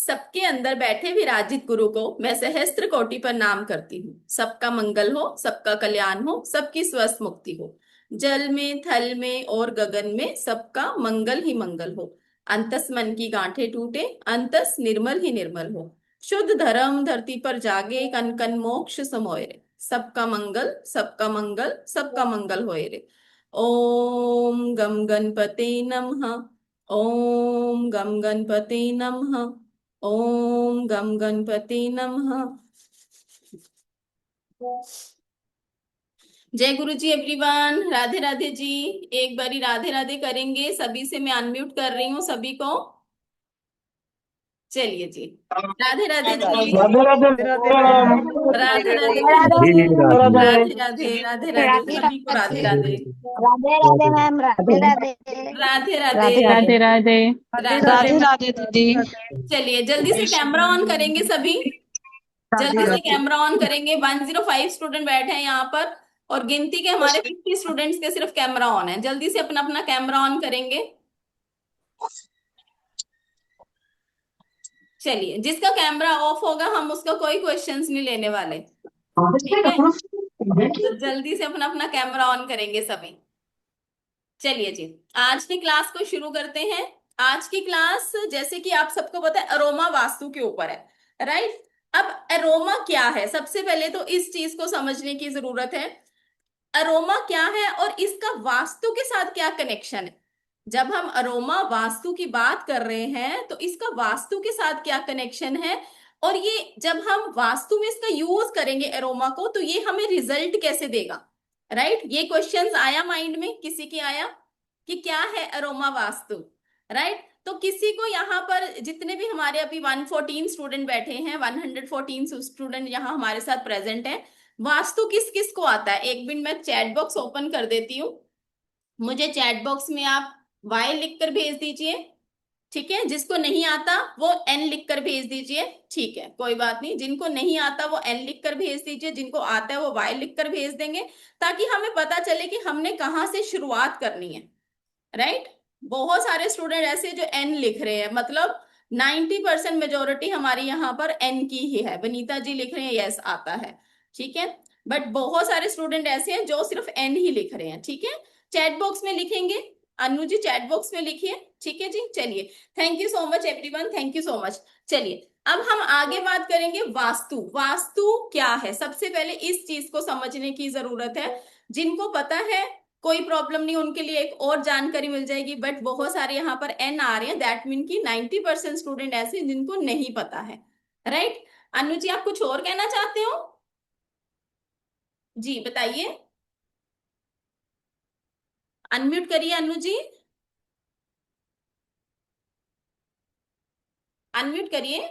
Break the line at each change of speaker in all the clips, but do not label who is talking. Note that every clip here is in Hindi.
सबके अंदर बैठे विराजित गुरु को मैं सहस्त्र कोटि पर नाम करती हूँ। सबका मंगल हो, सबका कल्याण हो, सबकी स्वस्थ मुक्ति हो। जल में, थल में और गगन में सबका मंगल ही मंगल हो। अंतस मन की गांठें टूटे, अंतस निर्मल ही निर्मल हो। शुद्ध धर्म धरती पर जागे, कन कन मोक्ष समोए रे। सबका मंगल, सबका मंगल, सबका मंगल होए रे। ओम गम गणपते नमः। ओम गम गणपते नमः। ओम गम गणपति नमः। जय गुरु जी एवरीवन, राधे राधे जी। एक बारी राधे राधे करेंगे, सभी से मैं अनम्यूट कर रही हूँ सभी को। चलिए जी, राधे राधे जी।
राधे राधे
राधे
मैम।
मैम।
राधे राधे
राधे
जी।
राधे
राधे राधे, राधे राधे,
राधे
सभी को राधे
राधे
राधे।
राधे
राधे
मैम, राधे राधे।
राधे राधे।
राधे राधे राधे।
राधे
राधे
राधे
राधे।
राधे
मैम।
राधे दीदी।
चलिए जल्दी से कैमरा ऑन करेंगे सभी।
राधे
जल्दी से
राधे।
कैमरा ऑन करेंगे। 105 स्टूडेंट बैठे हैं यहाँ पर, और गिनती के हमारे 50 स्टूडेंट्स के सिर्फ कैमरा ऑन है। जल्दी से अपना अपना कैमरा ऑन करेंगे। चलिए, जिसका कैमरा ऑफ होगा हम उसका कोई क्वेश्चंस नहीं लेने वाले। ठीक है, तो जल्दी से अपना अपना कैमरा ऑन करेंगे सभी। चलिए जी, आज की क्लास को शुरू करते हैं। आज की क्लास, जैसे कि आप सबको पता है, अरोमा वास्तु के ऊपर है, राइट। अब अरोमा क्या है, सबसे पहले तो इस चीज को समझने की जरूरत है। अरोमा क्या है और इसका वास्तु के साथ क्या कनेक्शन है। जब हम अरोमा वास्तु की बात कर रहे हैं तो इसका वास्तु के साथ क्या कनेक्शन है, और ये जब हम वास्तु में इसका यूज करेंगे अरोमा को, तो ये हमें रिजल्ट कैसे देगा, राइट। ये क्वेश्चंस आया माइंड में, किसी की आया कि क्या है अरोमा वास्तु, राइट। तो किसी को यहाँ पर, जितने भी हमारे अभी 114 स्टूडेंट बैठे हैं, 114 स्टूडेंट यहाँ हमारे साथ प्रेजेंट है, वास्तु किस किस को आता है। एक मिनट मैं चैट बॉक्स ओपन कर देती हूँ। मुझे चैट बॉक्स में आप वाई लिख कर भेज दीजिए, ठीक है। जिसको नहीं आता वो एन लिख कर भेज दीजिए, ठीक है, कोई बात नहीं। जिनको नहीं आता वो एन लिख कर भेज दीजिए, जिनको आता है वो वाई लिख कर भेज देंगे, ताकि हमें पता चले कि हमने कहाँ से शुरुआत करनी है, राइट। बहुत सारे स्टूडेंट ऐसे जो एन लिख रहे हैं, मतलब 90% मेजोरिटी हमारी यहाँ पर एन की ही है। वनीता जी लिख रहे हैं यस आता है, ठीक है। बट बहुत सारे स्टूडेंट ऐसे हैं जो सिर्फ एन ही लिख रहे हैं, ठीक है। चैट बॉक्स में लिखेंगे, अनु जी चैट बॉक्स में लिखिए, ठीक है जी। चलिए, thank you so much everyone, thank you so much. चलिए, अब हम आगे बात करेंगे वास्तु। वास्तु क्या है, सबसे पहले इस चीज को समझने की जरूरत है। जिनको पता है कोई प्रॉब्लम नहीं, उनके लिए एक और जानकारी मिल जाएगी। बट बहुत सारे यहाँ पर एन आ रहे हैं, दैट मीन की 90% स्टूडेंट ऐसे जिनको नहीं पता है, राइट। अनु जी, आप कुछ और कहना चाहते हो? जी बताइए, अनम्यूट करिए अनु जी, अनम्यूट करिए।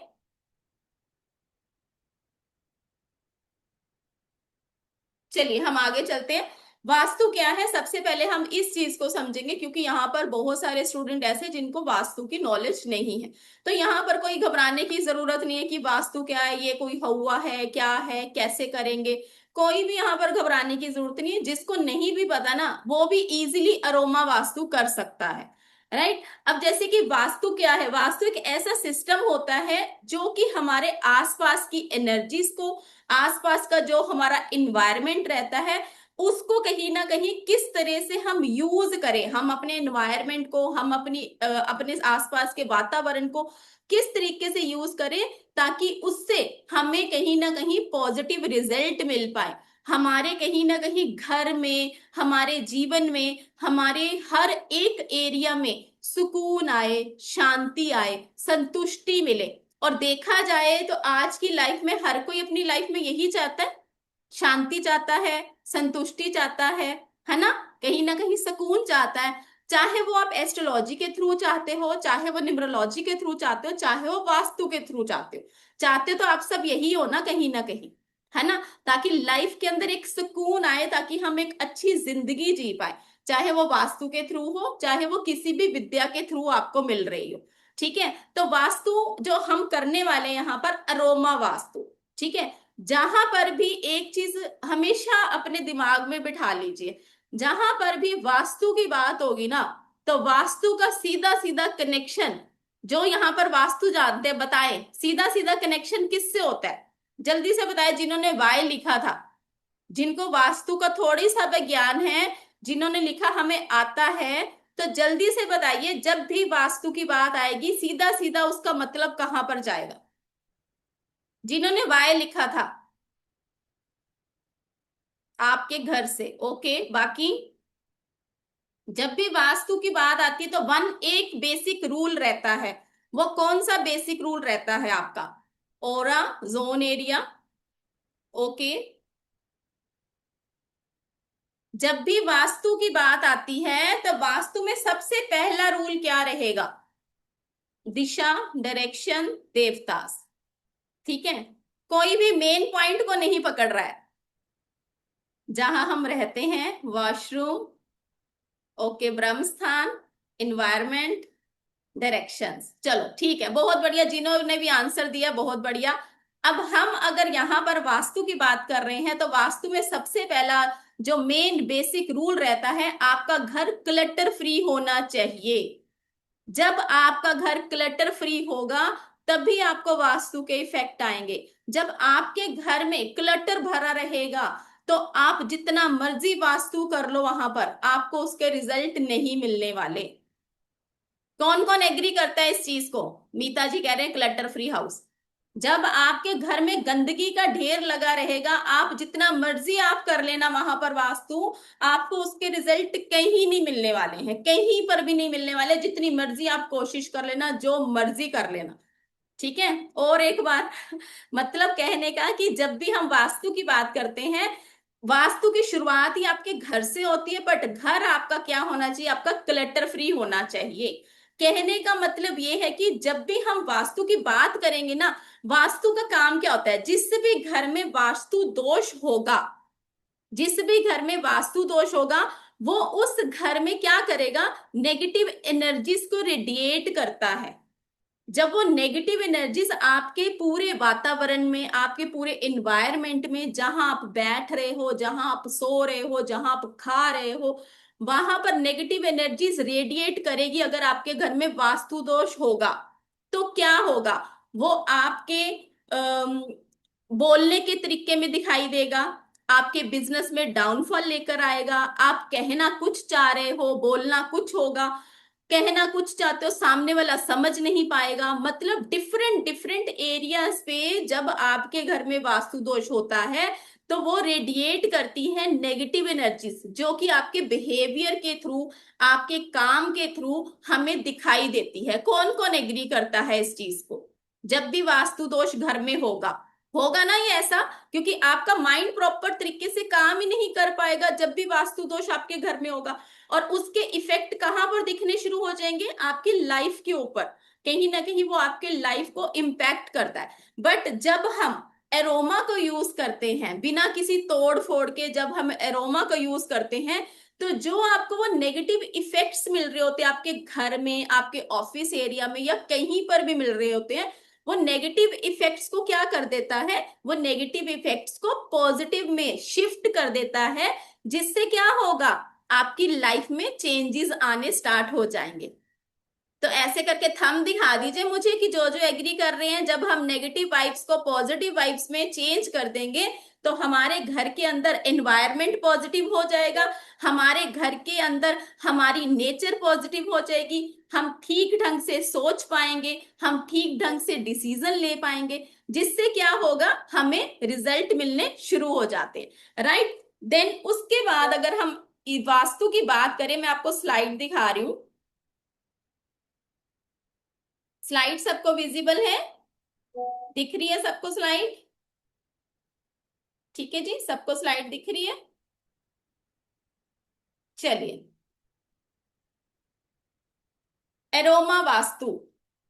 चलिए हम आगे चलते हैं। वास्तु क्या है, सबसे पहले हम इस चीज को समझेंगे, क्योंकि यहाँ पर बहुत सारे स्टूडेंट ऐसे जिनको वास्तु की नॉलेज नहीं है। तो यहाँ पर कोई घबराने की जरूरत नहीं है कि वास्तु क्या है, ये कोई हुआ है, क्या है, कैसे करेंगे। कोई भी यहाँ पर घबराने की जरूरत नहीं है। जिसको नहीं भी पता ना, वो भी इजीली अरोमा वास्तु कर सकता है, राइट। अब जैसे कि वास्तु क्या है, वास्तु एक ऐसा सिस्टम होता है जो कि हमारे आसपास की एनर्जीज को, आसपास का जो हमारा इन्वायरमेंट रहता है, उसको कहीं ना कहीं किस तरह से हम यूज करें, हम अपने एनवायरमेंट को, हम अपने आसपास के वातावरण को किस तरीके से यूज करें, ताकि उससे हमें कहीं ना कहीं पॉजिटिव रिजल्ट मिल पाए। हमारे कहीं ना कहीं घर में, हमारे जीवन में, हमारे हर एक एरिया में सुकून आए, शांति आए, संतुष्टि मिले। और देखा जाए तो आज की लाइफ में हर कोई अपनी लाइफ में यही चाहता है, शांति चाहता है, संतुष्टि चाहता है ना, कहीं ना कहीं सुकून चाहता है। चाहे वो आप एस्ट्रोलॉजी के थ्रू चाहते हो, चाहे वो न्यूमरोलॉजी के थ्रू चाहते हो, चाहे वो वास्तु के थ्रू चाहते हो, चाहते तो आप सब यही हो ना कहीं, है ना। ताकि लाइफ के अंदर एक सुकून आए, ताकि हम एक अच्छी जिंदगी जी पाए। चाहे वो वास्तु के थ्रू हो, चाहे वो किसी भी विद्या के थ्रू आपको मिल रही हो, ठीक है। तो वास्तु जो हम करने वाले हैं यहाँ पर, अरोमा वास्तु, ठीक है। जहां पर भी एक चीज हमेशा अपने दिमाग में बिठा लीजिए, जहां पर भी वास्तु की बात होगी ना, तो वास्तु का सीधा सीधा कनेक्शन जो यहाँ पर वास्तु जानते हैं बताए, सीधा सीधा कनेक्शन किससे होता है? जल्दी से बताए, जिन्होंने वाई लिखा था, जिनको वास्तु का थोड़ी सा भी ज्ञान है, जिन्होंने लिखा हमें आता है, तो जल्दी से बताइए, जब भी वास्तु की बात आएगी सीधा सीधा उसका मतलब कहां पर जाएगा? जिन्होंने वाई लिखा था आपके घर से, ओके। बाकी जब भी वास्तु की बात आती है तो एक बेसिक रूल रहता है। वो कौन सा बेसिक रूल रहता है आपका? ओरा जोन एरिया, ओके। जब भी वास्तु की बात आती है तो वास्तु में सबसे पहला रूल क्या रहेगा? दिशा, डायरेक्शन, देवतास। ठीक है, कोई भी मेन पॉइंट को नहीं पकड़ रहा है। जहां हम रहते हैं, वॉशरूम, ओके, ब्रह्म स्थान, इन्वायरमेंट, डायरेक्शंस। चलो ठीक है, बहुत बढ़िया, जिन्होंने भी आंसर दिया बहुत बढ़िया। अब हम अगर यहाँ पर वास्तु की बात कर रहे हैं तो वास्तु में सबसे पहला जो मेन बेसिक रूल रहता है, आपका घर क्लटर फ्री होना चाहिए। जब आपका घर क्लटर फ्री होगा तभी आपको वास्तु के इफेक्ट आएंगे। जब आपके घर में क्लटर भरा रहेगा तो आप जितना मर्जी वास्तु कर लो, वहां पर आपको उसके रिजल्ट नहीं मिलने वाले। कौन कौन एग्री करता है इस चीज को? मीता जी कह रहे हैं क्लटर फ्री हाउस। जब आपके घर में गंदगी का ढेर लगा रहेगा, आप जितना मर्जी आप कर लेना वहां पर वास्तु, आपको उसके रिजल्ट कहीं नहीं मिलने वाले हैं, कहीं पर भी नहीं मिलने वाले, जितनी मर्जी आप कोशिश कर लेना, जो मर्जी कर लेना। ठीक है, और एक बार मतलब कहने का कि जब भी हम वास्तु की बात करते हैं, वास्तु की शुरुआत ही आपके घर से होती है, बट घर आपका क्या होना चाहिए? आपका क्लटर फ्री होना चाहिए। कहने का मतलब ये है कि जब भी हम वास्तु की बात करेंगे ना, वास्तु का काम क्या होता है? जिस भी घर में वास्तु दोष होगा, जिस भी घर में वास्तु दोष होगा, वो उस घर में क्या करेगा? नेगेटिव एनर्जीज को रेडिएट करता है। जब वो नेगेटिव एनर्जीज आपके पूरे वातावरण में, आपके पूरे इन्वायरमेंट में, जहां आप बैठ रहे हो, जहां आप सो रहे हो, जहां आप खा रहे हो, वहां पर नेगेटिव एनर्जीज रेडिएट करेगी। अगर आपके घर में वास्तु दोष होगा तो क्या होगा? वो आपके बोलने के तरीके में दिखाई देगा, आपके बिजनेस में डाउनफॉल लेकर आएगा। आप कहना कुछ चाह रहे हो, बोलना कुछ होगा, कहना कुछ चाहते हो, सामने वाला समझ नहीं पाएगा। मतलब डिफरेंट डिफरेंट एरियाज पे जब आपके घर में वास्तु दोष होता है तो वो रेडिएट करती है नेगेटिव एनर्जीज, जो कि आपके बिहेवियर के थ्रू, आपके काम के थ्रू हमें दिखाई देती है। कौन कौन एग्री करता है इस चीज को? जब भी वास्तु दोष घर में होगा, होगा ना ये ऐसा? क्योंकि आपका माइंड प्रॉपर तरीके से काम ही नहीं कर पाएगा जब भी वास्तु दोष आपके घर में होगा। और उसके इफेक्ट कहां पर दिखने शुरू हो जाएंगे? आपकी लाइफ के ऊपर। कहीं ना कहीं वो आपके लाइफ को इम्पैक्ट करता है। बट जब हम एरोमा को यूज करते हैं बिना किसी तोड़ फोड़ के, जब हम एरोमा को यूज करते हैं, तो जो आपको वो नेगेटिव इफेक्ट्स मिल रहे होते हैं आपके घर में, आपके ऑफिस एरिया में, या कहीं पर भी मिल रहे होते हैं, वो नेगेटिव इफेक्ट्स को क्या कर देता है? वो नेगेटिव इफेक्ट्स को पॉजिटिव में शिफ्ट कर देता है। जिससे क्या होगा? आपकी लाइफ में चेंजेस आने स्टार्ट हो जाएंगे। तो ऐसे करके थंब दिखा दीजिए मुझे कि जो जो एग्री कर रहे हैं, जब हम नेगेटिव वाइब्स को पॉजिटिव वाइब्स में चेंज कर देंगे तो हमारे घर के अंदर एनवायरनमेंट पॉजिटिव हो जाएगा, हमारे घर के अंदर हमारी नेचर पॉजिटिव हो जाएगी, हम ठीक ढंग से सोच पाएंगे, हम ठीक ढंग से डिसीजन ले पाएंगे, जिससे क्या होगा? हमें रिजल्ट मिलने शुरू हो जाते हैं, राइट। देन उसके बाद अगर हम वास्तु की बात करें, मैं आपको स्लाइड दिखा रही हूं। स्लाइड सबको विजिबल है? दिख रही है सबको स्लाइड? ठीक है जी, सबको स्लाइड दिख रही है? चलिए, एरोमा वास्तु,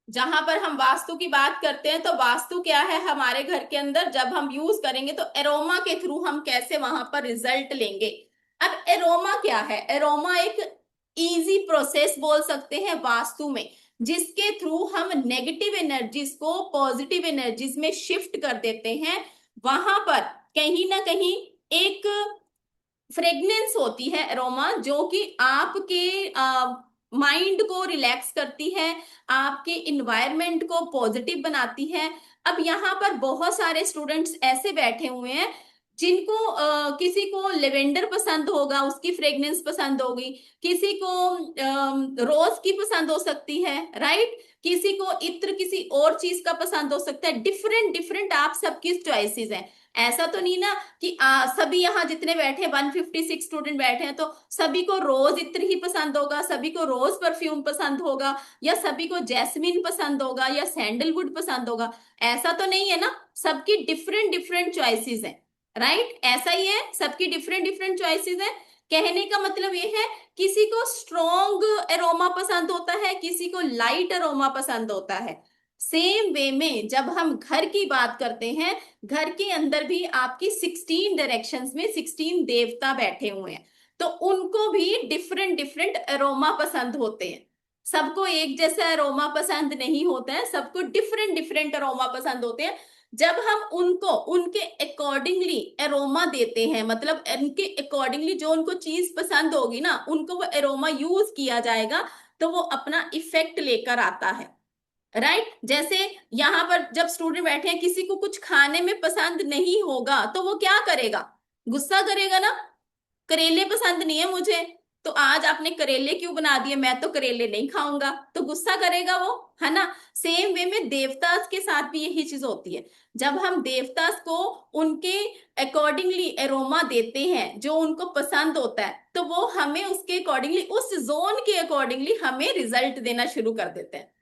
जहां पर हम वास्तु की बात करते हैं तो वास्तु क्या है हमारे घर के अंदर, जब हम यूज करेंगे तो एरोमा के थ्रू हम कैसे वहां पर रिजल्ट लेंगे। अब एरोमा क्या है? एरोमा एक इजी प्रोसेस बोल सकते हैं वास्तु में, जिसके थ्रू हम नेगेटिव एनर्जीज को पॉजिटिव एनर्जीज में शिफ्ट कर देते हैं। वहां पर कहीं ना कहीं एक फ्रेग्नेंस होती है, एरोमा, जो कि आपके माइंड को रिलैक्स करती है, आपके इन्वायरमेंट को पॉजिटिव बनाती है। अब यहाँ पर बहुत सारे स्टूडेंट्स ऐसे बैठे हुए हैं जिनको किसी को लेवेंडर पसंद होगा, उसकी फ्रेग्रेंस पसंद होगी, किसी को रोज की पसंद हो सकती है, राइट, किसी को इत्र किसी और चीज का पसंद हो सकता है। डिफरेंट डिफरेंट आप सबकी चॉइसेस हैं। ऐसा तो नहीं ना कि सभी यहाँ जितने बैठे 156 स्टूडेंट बैठे हैं तो सभी को रोज इत्र ही पसंद होगा, सभी को रोज परफ्यूम पसंद होगा, या सभी को जैस्मिन पसंद होगा, या सैंडलवुड पसंद होगा। ऐसा तो नहीं है ना, सबकी डिफरेंट डिफरेंट चॉइसेस हैं, राइट, ऐसा ही है, सबकी डिफरेंट डिफरेंट चॉइसेस हैं। कहने का मतलब ये है, किसी को स्ट्रॉन्ग एरोमा पसंद होता है, किसी को लाइट एरोमा पसंद होता है। सेम वे में जब हम घर की बात करते हैं, घर के अंदर भी आपकी 16 डायरेक्शंस में 16 देवता बैठे हुए हैं, तो उनको भी डिफरेंट डिफरेंट एरोमा पसंद होते हैं। सबको एक जैसा एरोमा पसंद नहीं होता है, सबको डिफरेंट डिफरेंट एरोमा पसंद होते हैं। जब हम उनको उनके अकॉर्डिंगली एरोमा देते हैं, मतलब उनके अकॉर्डिंगली जो उनको चीज पसंद होगी ना, उनको वो एरोमा यूज किया जाएगा, तो वो अपना इफेक्ट लेकर आता है, राइट। जैसे यहाँ पर जब स्टूडेंट बैठे हैं, किसी को कुछ खाने में पसंद नहीं होगा तो वो क्या करेगा, गुस्सा करेगा ना, करेले पसंद नहीं है मुझे, तो आज आपने करेले क्यों बना दिए, मैं तो करेले नहीं खाऊंगा, तो गुस्सा करेगा वो, है ना। सेम वे में देवतास के साथ भी यही चीज होती है। जब हम देवतास को उनके अकॉर्डिंगली एरोमा देते हैं जो उनको पसंद होता है, तो वो हमें उसके अकॉर्डिंगली, उस जोन के अकॉर्डिंगली हमें रिजल्ट देना शुरू कर देते हैं।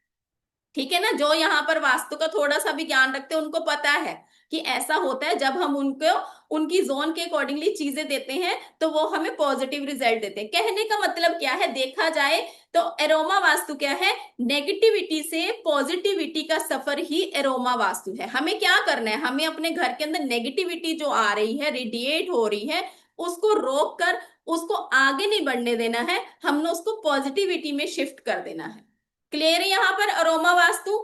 ठीक है ना, जो यहाँ पर वास्तु का थोड़ा सा भी ज्ञान रखते हैं उनको पता है कि ऐसा होता है। जब हम उनको उनकी जोन के अकॉर्डिंगली चीजें देते हैं तो वो हमें पॉजिटिव रिजल्ट देते हैं। कहने का मतलब क्या है, देखा जाए तो एरोमा वास्तु क्या है, नेगेटिविटी से पॉजिटिविटी का सफर ही एरोमा वास्तु है। हमें क्या करना है, हमें अपने घर के अंदर नेगेटिविटी जो आ रही है, रेडिएट हो रही है, उसको रोक कर उसको आगे नहीं बढ़ने देना है, हमने उसको पॉजिटिविटी में शिफ्ट कर देना है। क्लियर है यहाँ पर अरोमा वास्तु।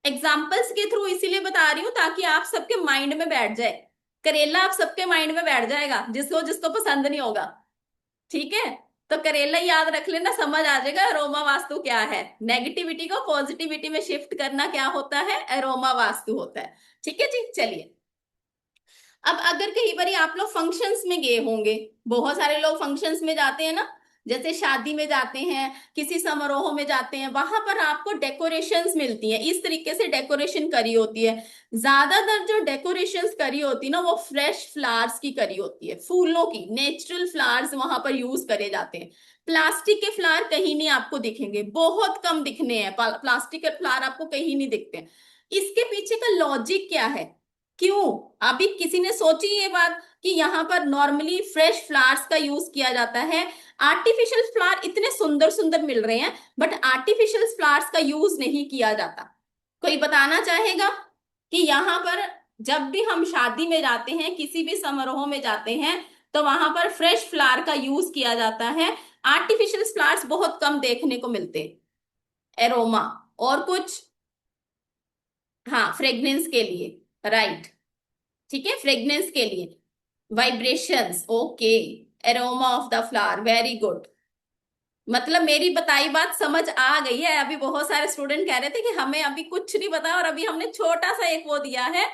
एग्जाम्पल्स के थ्रू इसीलिए बता रही हूं ताकि आप सबके माइंड में बैठ जाए। करेला आप सबके माइंड में बैठ जाएगा, जिसको जिसको पसंद नहीं होगा, ठीक है। तो करेला याद रख लेना, समझ आ जाएगा अरोमा वास्तु क्या है। नेगेटिविटी को पॉजिटिविटी में शिफ्ट करना क्या होता है, अरोमा वास्तु होता है। ठीक है जी, चलिए। अब अगर कहीं बार आप लोग फंक्शंस में गए होंगे, बहुत सारे लोग फंक्शंस में जाते हैं ना, जैसे शादी में जाते हैं, किसी समारोह में जाते हैं, वहां पर आपको डेकोरेशंस मिलती हैं, इस तरीके से डेकोरेशन करी होती है। ज्यादातर जो डेकोरेशंस करी होती है ना, वो फ्रेश फ्लावर्स की करी होती है, फूलों की, नेचुरल फ्लावर्स वहां पर यूज करे जाते हैं। प्लास्टिक के फ्लावर कहीं नहीं आपको दिखेंगे, बहुत कम दिखने हैं, प्लास्टिक के फ्लावर आपको कहीं नहीं दिखते। इसके पीछे का लॉजिक क्या है, क्यों, अभी किसी ने सोची ये बात कि यहाँ पर नॉर्मली फ्रेश फ्लावर्स का यूज किया जाता है, आर्टिफिशियल फ्लावर इतने सुंदर सुंदर मिल रहे हैं, बट आर्टिफिशियल फ्लावर्स का यूज नहीं किया जाता। कोई बताना चाहेगा कि यहाँ पर जब भी हम शादी में जाते हैं, किसी भी समारोह में जाते हैं, तो वहां पर फ्रेश फ्लावर का यूज किया जाता है, आर्टिफिशियल फ्लावर्स बहुत कम देखने को मिलते हैं। एरोमा और कुछ, हाँ, फ्रेग्रेंस के लिए, राइट, ठीक है, फ्रेग्रेंस के लिए, vibrations, okay, aroma of the flower, very good. मतलब मेरी बताई बात समझ आ गई है। अभी बहुत सारे स्टूडेंट कह रहे थे कि हमें अभी कुछ नहीं पता, और अभी हमने छोटा सा एक वो दिया है,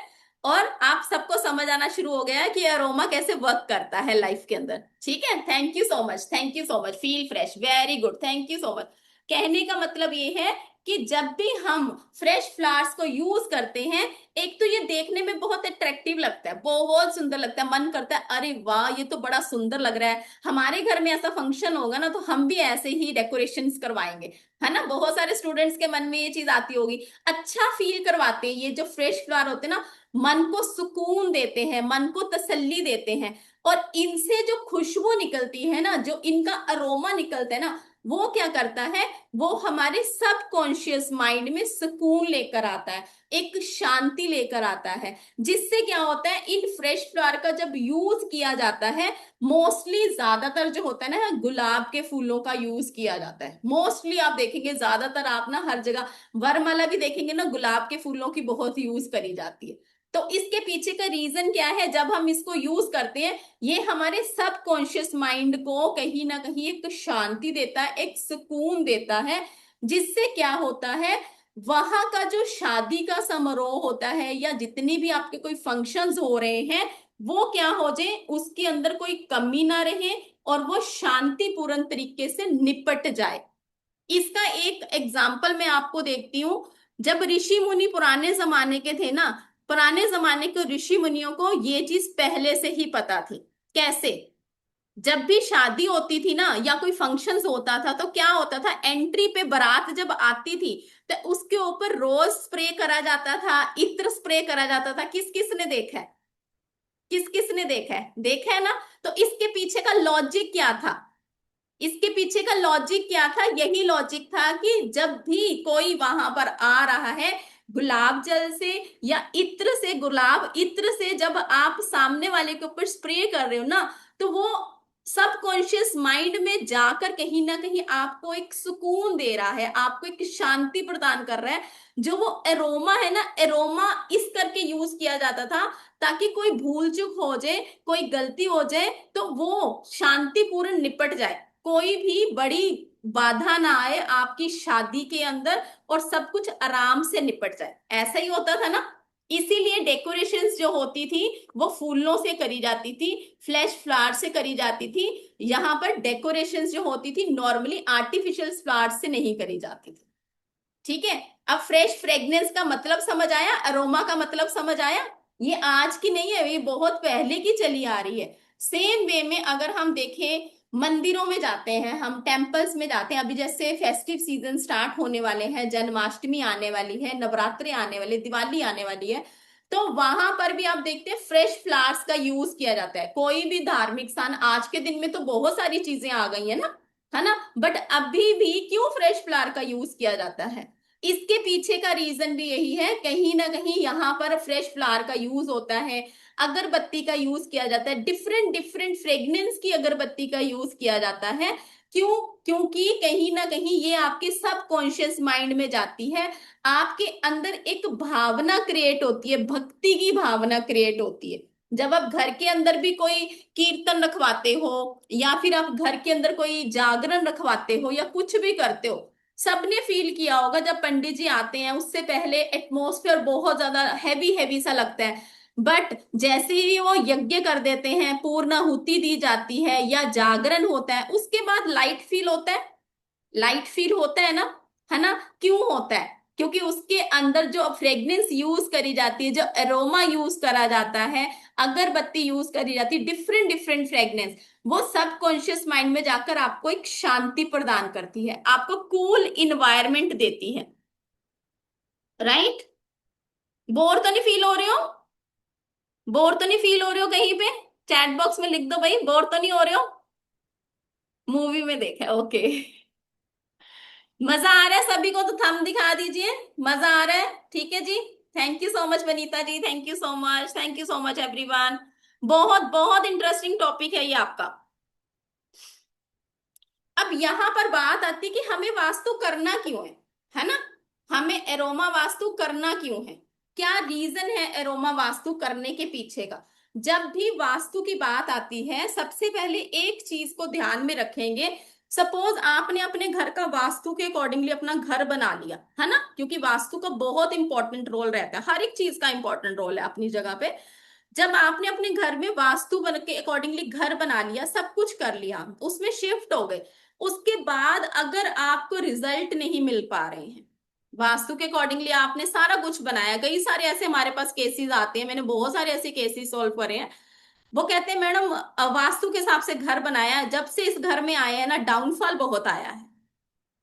और आप सबको समझ आना शुरू हो गया है कि अरोमा कैसे वर्क करता है लाइफ के अंदर। ठीक है, thank you so much, thank you so much, feel fresh, very good, thank you so much. कहने का मतलब ये है कि जब भी हम फ्रेश फ्लावर्स को यूज करते हैं, एक तो ये देखने में बहुत अट्रैक्टिव लगता है, बहुत सुंदर लगता है, मन करता है अरे वाह ये तो बड़ा सुंदर लग रहा है, हमारे घर में ऐसा फंक्शन होगा ना तो हम भी ऐसे ही डेकोरेशन करवाएंगे, है ना। बहुत सारे स्टूडेंट्स के मन में ये चीज आती होगी, अच्छा फील करवाते हैं। ये जो फ्रेश फ्लावर होते हैं ना, मन को सुकून देते हैं, मन को तसल्ली देते हैं, और इनसे जो खुशबू निकलती है ना, जो इनका अरोमा निकलता है ना, वो क्या करता है, वो हमारे सबकॉन्शियस माइंड में सुकून लेकर आता है, एक शांति लेकर आता है। जिससे क्या होता है, इन फ्रेश फ्लावर का जब यूज किया जाता है, मोस्टली ज्यादातर जो होता है ना, गुलाब के फूलों का यूज किया जाता है। मोस्टली आप देखेंगे ज्यादातर, आप ना हर जगह वरमाला भी देखेंगे ना, गुलाब के फूलों की बहुत यूज करी जाती है। तो इसके पीछे का रीजन क्या है? जब हम इसको यूज करते हैं, ये हमारे सबकॉन्शियस माइंड को कहीं ना कहीं एक शांति देता है, एक सुकून देता है, जिससे क्या होता है, वहां का जो शादी का समारोह होता है या जितनी भी आपके कोई फंक्शंस हो रहे हैं, वो क्या हो जाए, उसके अंदर कोई कमी ना रहे और वो शांतिपूर्ण तरीके से निपट जाए। इसका एक एग्जाम्पल मैं आपको देखती हूँ। जब ऋषि मुनि पुराने जमाने के थे ना, पुराने जमाने के ऋषि मुनियों को ये चीज पहले से ही पता थी। कैसे? जब भी शादी होती थी ना या कोई फंक्शंस होता था, तो क्या होता था, एंट्री पे बारात जब आती थी तो उसके ऊपर रोज स्प्रे करा जाता था, इत्र स्प्रे करा जाता था। किस किस ने देखा है? किस किस ने देखा है? देखा है ना? तो इसके पीछे का लॉजिक क्या था? इसके पीछे का लॉजिक क्या था? यही लॉजिक था कि जब भी कोई वहां पर आ रहा है, गुलाब जल से या इत्र से, गुलाब इत्र से जब आप सामने वाले के ऊपर स्प्रे कर रहे हो ना, तो वो सबकॉन्शियस माइंड में जाकर कहीं ना कहीं आपको एक सुकून दे रहा है, आपको एक शांति प्रदान कर रहा है। जो वो एरोमा है ना, एरोमा इस करके यूज किया जाता था ताकि कोई भूल चूक हो जाए, कोई गलती हो जाए तो वो शांतिपूर्ण निपट जाए, कोई भी बड़ी बाधा ना आए आपकी शादी के अंदर और सब कुछ आराम से निपट जाए। ऐसा ही होता था ना। इसीलिए डेकोरेशंस जो होती थी वो फूलों से करी जाती थी, फ्लैश फ्लावर से करी जाती थी। यहाँ पर डेकोरेशंस जो होती थी नॉर्मली आर्टिफिशियल फ्लावर से नहीं करी जाती थी। ठीक है? अब फ्रेश फ्रेग्रेंस का मतलब समझ आया, अरोमा का मतलब समझ आया। ये आज की नहीं है, ये बहुत पहले की चली आ रही है। सेम वे में अगर हम देखें, मंदिरों में जाते हैं, हम टेम्पल्स में जाते हैं, अभी जैसे फेस्टिव सीजन स्टार्ट होने वाले हैं, जन्माष्टमी आने वाली है, नवरात्रि आने वाले, दिवाली आने वाली है, तो वहां पर भी आप देखते हैं फ्रेश फ्लावर्स का यूज किया जाता है। कोई भी धार्मिक स्थान, आज के दिन में तो बहुत सारी चीजें आ गई है ना, है ना, बट अभी भी क्यों फ्रेश फ्लावर का यूज किया जाता है? इसके पीछे का रीजन भी यही है, कहीं ना कहीं यहाँ पर फ्रेश फ्लावर का यूज होता है, अगरबत्ती का यूज किया जाता है, डिफरेंट डिफरेंट फ्रेग्रेंस की अगरबत्ती का यूज किया जाता है। क्यों? क्योंकि कहीं ना कहीं ये आपके सबकॉन्शियस माइंड में जाती है, आपके अंदर एक भावना क्रिएट होती है, भक्ति की भावना क्रिएट होती है। जब आप घर के अंदर भी कोई कीर्तन रखवाते हो या फिर आप घर के अंदर कोई जागरण रखवाते हो या कुछ भी करते हो, सबने फील किया होगा जब पंडित जी आते हैं उससे पहले एटमॉस्फेयर बहुत ज्यादा हैवी हैवी सा लगता है, बट जैसे ही वो यज्ञ कर देते हैं, पूर्णाहुति दी जाती है या जागरण होता है, उसके बाद लाइट फील होता है। लाइट फील होता है ना, है ना? क्यों होता है? क्योंकि उसके अंदर जो फ्रेग्रेंस यूज करी जाती है, जो एरोमा यूज करा जाता है, अगरबत्ती यूज करी जाती है, डिफरेंट डिफरेंट फ्रेग्रेंस, वो सबकॉन्शियस माइंड में जाकर आपको एक शांति प्रदान करती है, आपको कूल इन्वायरमेंट देती है। राइट? बोर तो नहीं फील हो रहे हो? बोर तो नहीं फील हो रहे हो कहीं पे? चैट बॉक्स में लिख दो भाई, बोर तो नहीं हो रहे हो? मूवी में देखा, ओके। मजा आ रहा है सभी को तो थंब दिखा दीजिए, मजा आ रहा है, ठीक है जी। Thank you so much Vanita ji, thank you so much, thank you so much everyone. बहुत बहुत इंटरेस्टिंग टॉपिक है ये आपका। अब यहां पर बात आती है कि हमें वास्तु करना क्यों है ना? हमें एरोमा वास्तु करना क्यों है? क्या रीजन है एरोमा वास्तु करने के पीछे का? जब भी वास्तु की बात आती है, सबसे पहले एक चीज को ध्यान में रखेंगे। सपोज आपने अपने घर का वास्तु के अकॉर्डिंगली अपना घर बना लिया, है ना, क्योंकि वास्तु का बहुत इंपॉर्टेंट रोल रहता है, हर एक चीज का इंपॉर्टेंट रोल है अपनी जगह पे। जब आपने अपने घर में वास्तु बन के अकॉर्डिंगली घर बना लिया, सब कुछ कर लिया, उसमें शिफ्ट हो गए, उसके बाद अगर आपको रिजल्ट नहीं मिल पा रहे हैं, वास्तु के अकॉर्डिंगली आपने सारा कुछ बनाया, कई सारे ऐसे हमारे पास केसेस आते हैं, मैंने बहुत सारे ऐसे केसेस सॉल्व करे हैं। वो कहते हैं मैडम वास्तु के हिसाब से घर बनाया है, जब से इस घर में आए हैं ना डाउनफॉल बहुत आया है।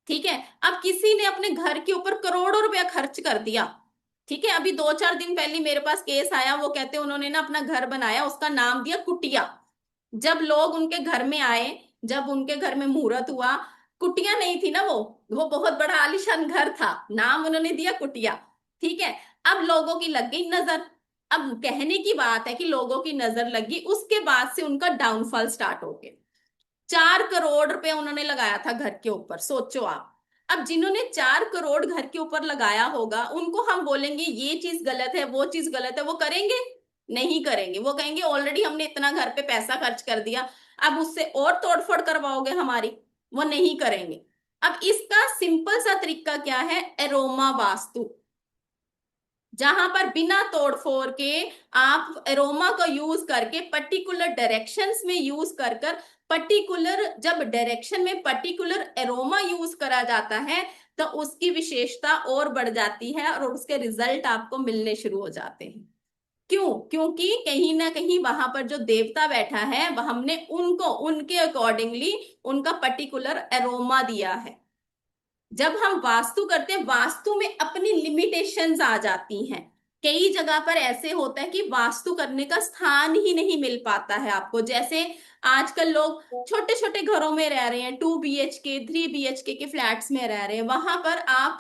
ठीक है? अब किसी ने अपने घर के ऊपर करोड़ों रुपया खर्च कर दिया। ठीक है? अभी 2-4 दिन पहले मेरे पास केस आया, वो कहते हैं उन्होंने ना अपना घर बनाया, उसका नाम दिया कुटिया। जब लोग उनके घर में आए, जब उनके घर में मुहूर्त हुआ, कुटिया नहीं थी ना वो बहुत बड़ा आलीशान घर था, नाम उन्होंने दिया कुटिया। ठीक है? अब लोगों की लग गई नजर। अब कहने की बात है कि लोगों की नजर लगी, उसके बाद से उनका डाउनफॉल स्टार्ट हो गया। 4 करोड़ रुपए उन्होंने लगाया था घर के ऊपर, सोचो आप। अब जिन्होंने 4 करोड़ घर के ऊपर लगाया होगा उनको हम बोलेंगे ये चीज गलत है, वो चीज गलत है, वो करेंगे? नहीं करेंगे। वो कहेंगे ऑलरेडी हमने इतना घर पे पैसा खर्च कर दिया, अब उससे और तोड़फोड़ करवाओगे हमारी? वो नहीं करेंगे। अब इसका सिंपल सा तरीका क्या है, एरोमा वास्तु, जहां पर बिना तोड़फोड़ के आप एरोमा को यूज करके पर्टिकुलर डायरेक्शंस में यूज कर कर पर्टिकुलर, जब डायरेक्शन में पर्टिकुलर एरोमा यूज करा जाता है तो उसकी विशेषता और बढ़ जाती है और उसके रिजल्ट आपको मिलने शुरू हो जाते हैं। क्यों? क्योंकि कहीं ना कहीं वहां पर जो देवता बैठा है वह हमने उनको उनके अकॉर्डिंगली उनका पर्टिकुलर एरोमा दिया है। जब हम वास्तु करते हैं, वास्तु में अपनी लिमिटेशंस आ जाती हैं। कई जगह पर ऐसे होता है कि वास्तु करने का स्थान ही नहीं मिल पाता है आपको। जैसे आजकल लोग छोटे छोटे घरों में रह रहे हैं, 2 BHK 3 BHK के फ्लैट्स में रह रहे हैं, वहां पर आप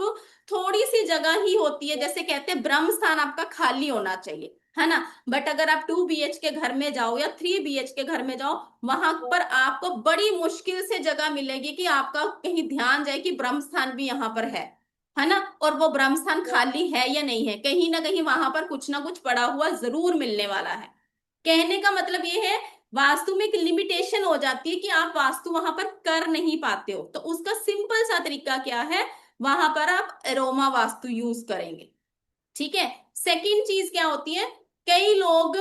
थोड़ी सी जगह ही होती है, जैसे कहते हैं ब्रह्म स्थान आपका खाली होना चाहिए, है ना। बट अगर आप 2 BHK घर में जाओ या 3 BHK घर में जाओ, वहां पर आपको बड़ी मुश्किल से जगह मिलेगी कि आपका कहीं ध्यान जाए कि ब्रह्म स्थान भी यहाँ पर है ना। और वो ब्रह्म स्थान खाली है या नहीं है, कहीं वहां पर कुछ ना कुछ पड़ा हुआ जरूर मिलने वाला है। कहने का मतलब ये है, वास्तु में एक लिमिटेशन हो जाती है कि आप वास्तु वहां पर कर नहीं पाते हो, तो उसका सिंपल सा तरीका क्या है, वहां पर आप एरोमा वास्तु यूज करेंगे। ठीक है। सेकंड चीज क्या होती है, कई लोग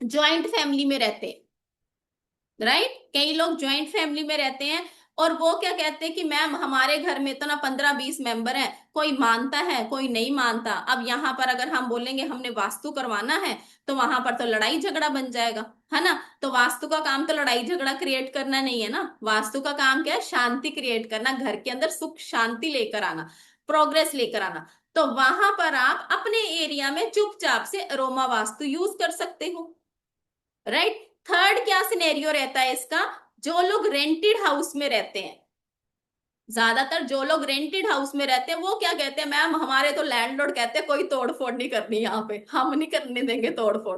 ज्वाइंट फैमिली में रहते हैं, राइट। कई लोग ज्वाइंट फैमिली में रहते हैं और वो क्या कहते हैं कि मैम हमारे घर में तो ना 15-20 मेंबर हैं, कोई मानता है कोई नहीं मानता। अब यहाँ पर अगर हम बोलेंगे हमने वास्तु करवाना है तो वहां पर तो लड़ाई झगड़ा बन जाएगा, है ना। तो वास्तु का काम तो लड़ाई झगड़ा क्रिएट करना नहीं है ना। वास्तु का काम क्या है, शांति क्रिएट करना, घर के अंदर सुख शांति लेकर आना, प्रोग्रेस लेकर आना। तो वहां पर आप अपने एरिया में चुपचाप से अरोमा वास्तु यूज कर सकते हो, राइट। थर्ड क्या सिनेरियो रहता है इसका, जो लोग रेंटेड हाउस में रहते हैं, ज्यादातर जो लोग रेंटेड हाउस में रहते हैं वो क्या कहते हैं, मैम हमारे तो लैंडलॉर्ड कहते हैं कोई तोड़फोड़ नहीं करनी यहाँ पे, हम नहीं करने देंगे तोड़फोड़।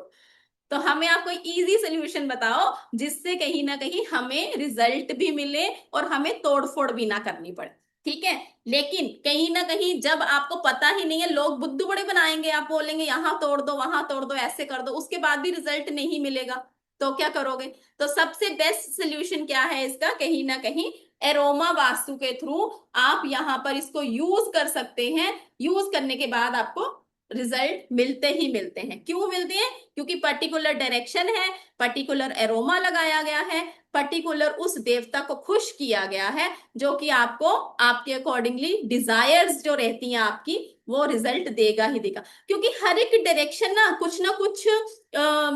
तो हमें आप कोई इजी सोल्यूशन बताओ जिससे कहीं ना कहीं हमें रिजल्ट भी मिले और हमें तोड़फोड़ भी ना करनी पड़े। ठीक है। लेकिन कहीं ना कहीं जब आपको पता ही नहीं है, लोग बुद्धू बड़े बनाएंगे, आप बोलेंगे यहाँ तोड़ दो वहां तोड़ दो ऐसे कर दो, उसके बाद भी रिजल्ट नहीं मिलेगा, तो क्या करोगे? तो सबसे बेस्ट सोल्यूशन क्या है इसका, कहीं ना कहीं एरोमा वास्तु के थ्रू आप यहां पर इसको यूज कर सकते हैं। यूज करने के बाद आपको रिजल्ट मिलते ही मिलते हैं। क्यों मिलते हैं? क्योंकि पर्टिकुलर डायरेक्शन है, पर्टिकुलर एरोमा लगाया गया है, पर्टिकुलर उस देवता को खुश किया गया है, जो कि आपको आपके अकॉर्डिंगली डिजायर्स जो रहती हैं आपकी, वो रिजल्ट देगा ही देगा। क्योंकि हर एक डायरेक्शन ना कुछ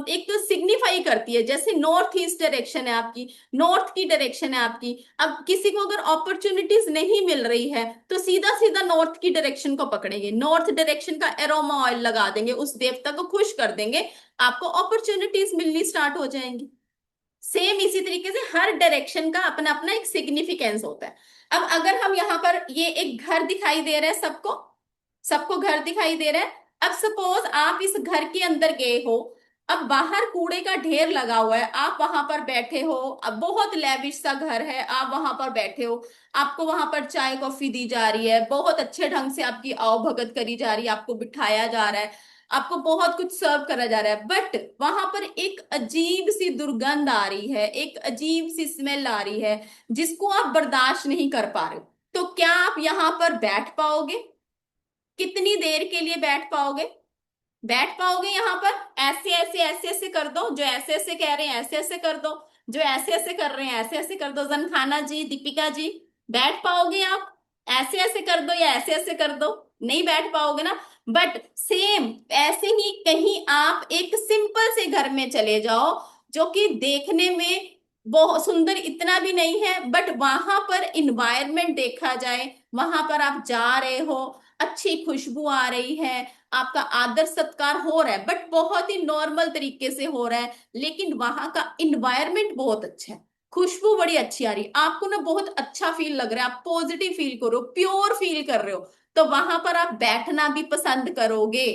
एक तो सिग्निफाई करती है। जैसे नॉर्थ ईस्ट डायरेक्शन है आपकी, नॉर्थ की डायरेक्शन है आपकी, अब किसी को अगर अपॉर्चुनिटीज नहीं मिल रही है तो सीधा सीधा नॉर्थ की डायरेक्शन को पकड़ेंगे, नॉर्थ डायरेक्शन का एरोमा ऑयल लगा देंगे, उस देवता को खुश कर देंगे, आपको अपॉर्चुनिटीज मिलनी स्टार्ट हो जाएंगी। सेम इसी तरीके से हर डायरेक्शन का अपना अपना एक सिग्निफिकेंस होता है। अब अगर हम यहाँ पर ये एक घर दिखाई दे रहा है सबको, सबको घर दिखाई दे रहा है। अब सपोज आप इस घर के अंदर गए हो, अब बाहर कूड़े का ढेर लगा हुआ है, आप वहां पर बैठे हो, अब बहुत लेविश सा घर है, आप वहां पर बैठे हो, आपको वहां पर चाय कॉफी दी जा रही है, बहुत अच्छे ढंग से आपकी आवभगत करी जा रही है, आपको बिठाया जा रहा है, आपको बहुत कुछ सर्व करा जा रहा है, बट वहां पर एक अजीब सी दुर्गंध आ रही है, एक अजीब सी स्मेल आ रही है जिसको आप बर्दाश्त नहीं कर पा रहे हो। तो क्या आप यहाँ पर बैठ पाओगे? कितनी देर के लिए बैठ पाओगे? बैठ पाओगे यहाँ पर? ऐसे ऐसे ऐसे ऐसे कर दो, जो ऐसे ऐसे कह रहे हैं ऐसे ऐसे कर दो, जो ऐसे ऐसे कर रहे हैं ऐसे ऐसे कर दो। जनखाना जी, दीपिका जी, बैठ पाओगे आप? ऐसे ऐसे कर दो या ऐसे ऐसे कर दो, नहीं बैठ पाओगे ना। बट सेम ऐसे ही कहीं आप एक सिंपल से घर में चले जाओ, जो कि देखने में बहुत सुंदर इतना भी नहीं है, बट वहां पर इन्वायरमेंट देखा जाए, वहां पर आप जा रहे हो, अच्छी खुशबू आ रही है, आपका आदर सत्कार हो रहा है, बट बहुत ही नॉर्मल तरीके से हो रहा है, लेकिन वहां का इन्वायरमेंट बहुत अच्छा है, खुशबू बड़ी अच्छी आ रही है, आपको ना बहुत अच्छा फील लग रहा है, आप पॉजिटिव फील कर रहे हो, प्योर फील कर रहे हो, तो वहां पर आप बैठना भी पसंद करोगे।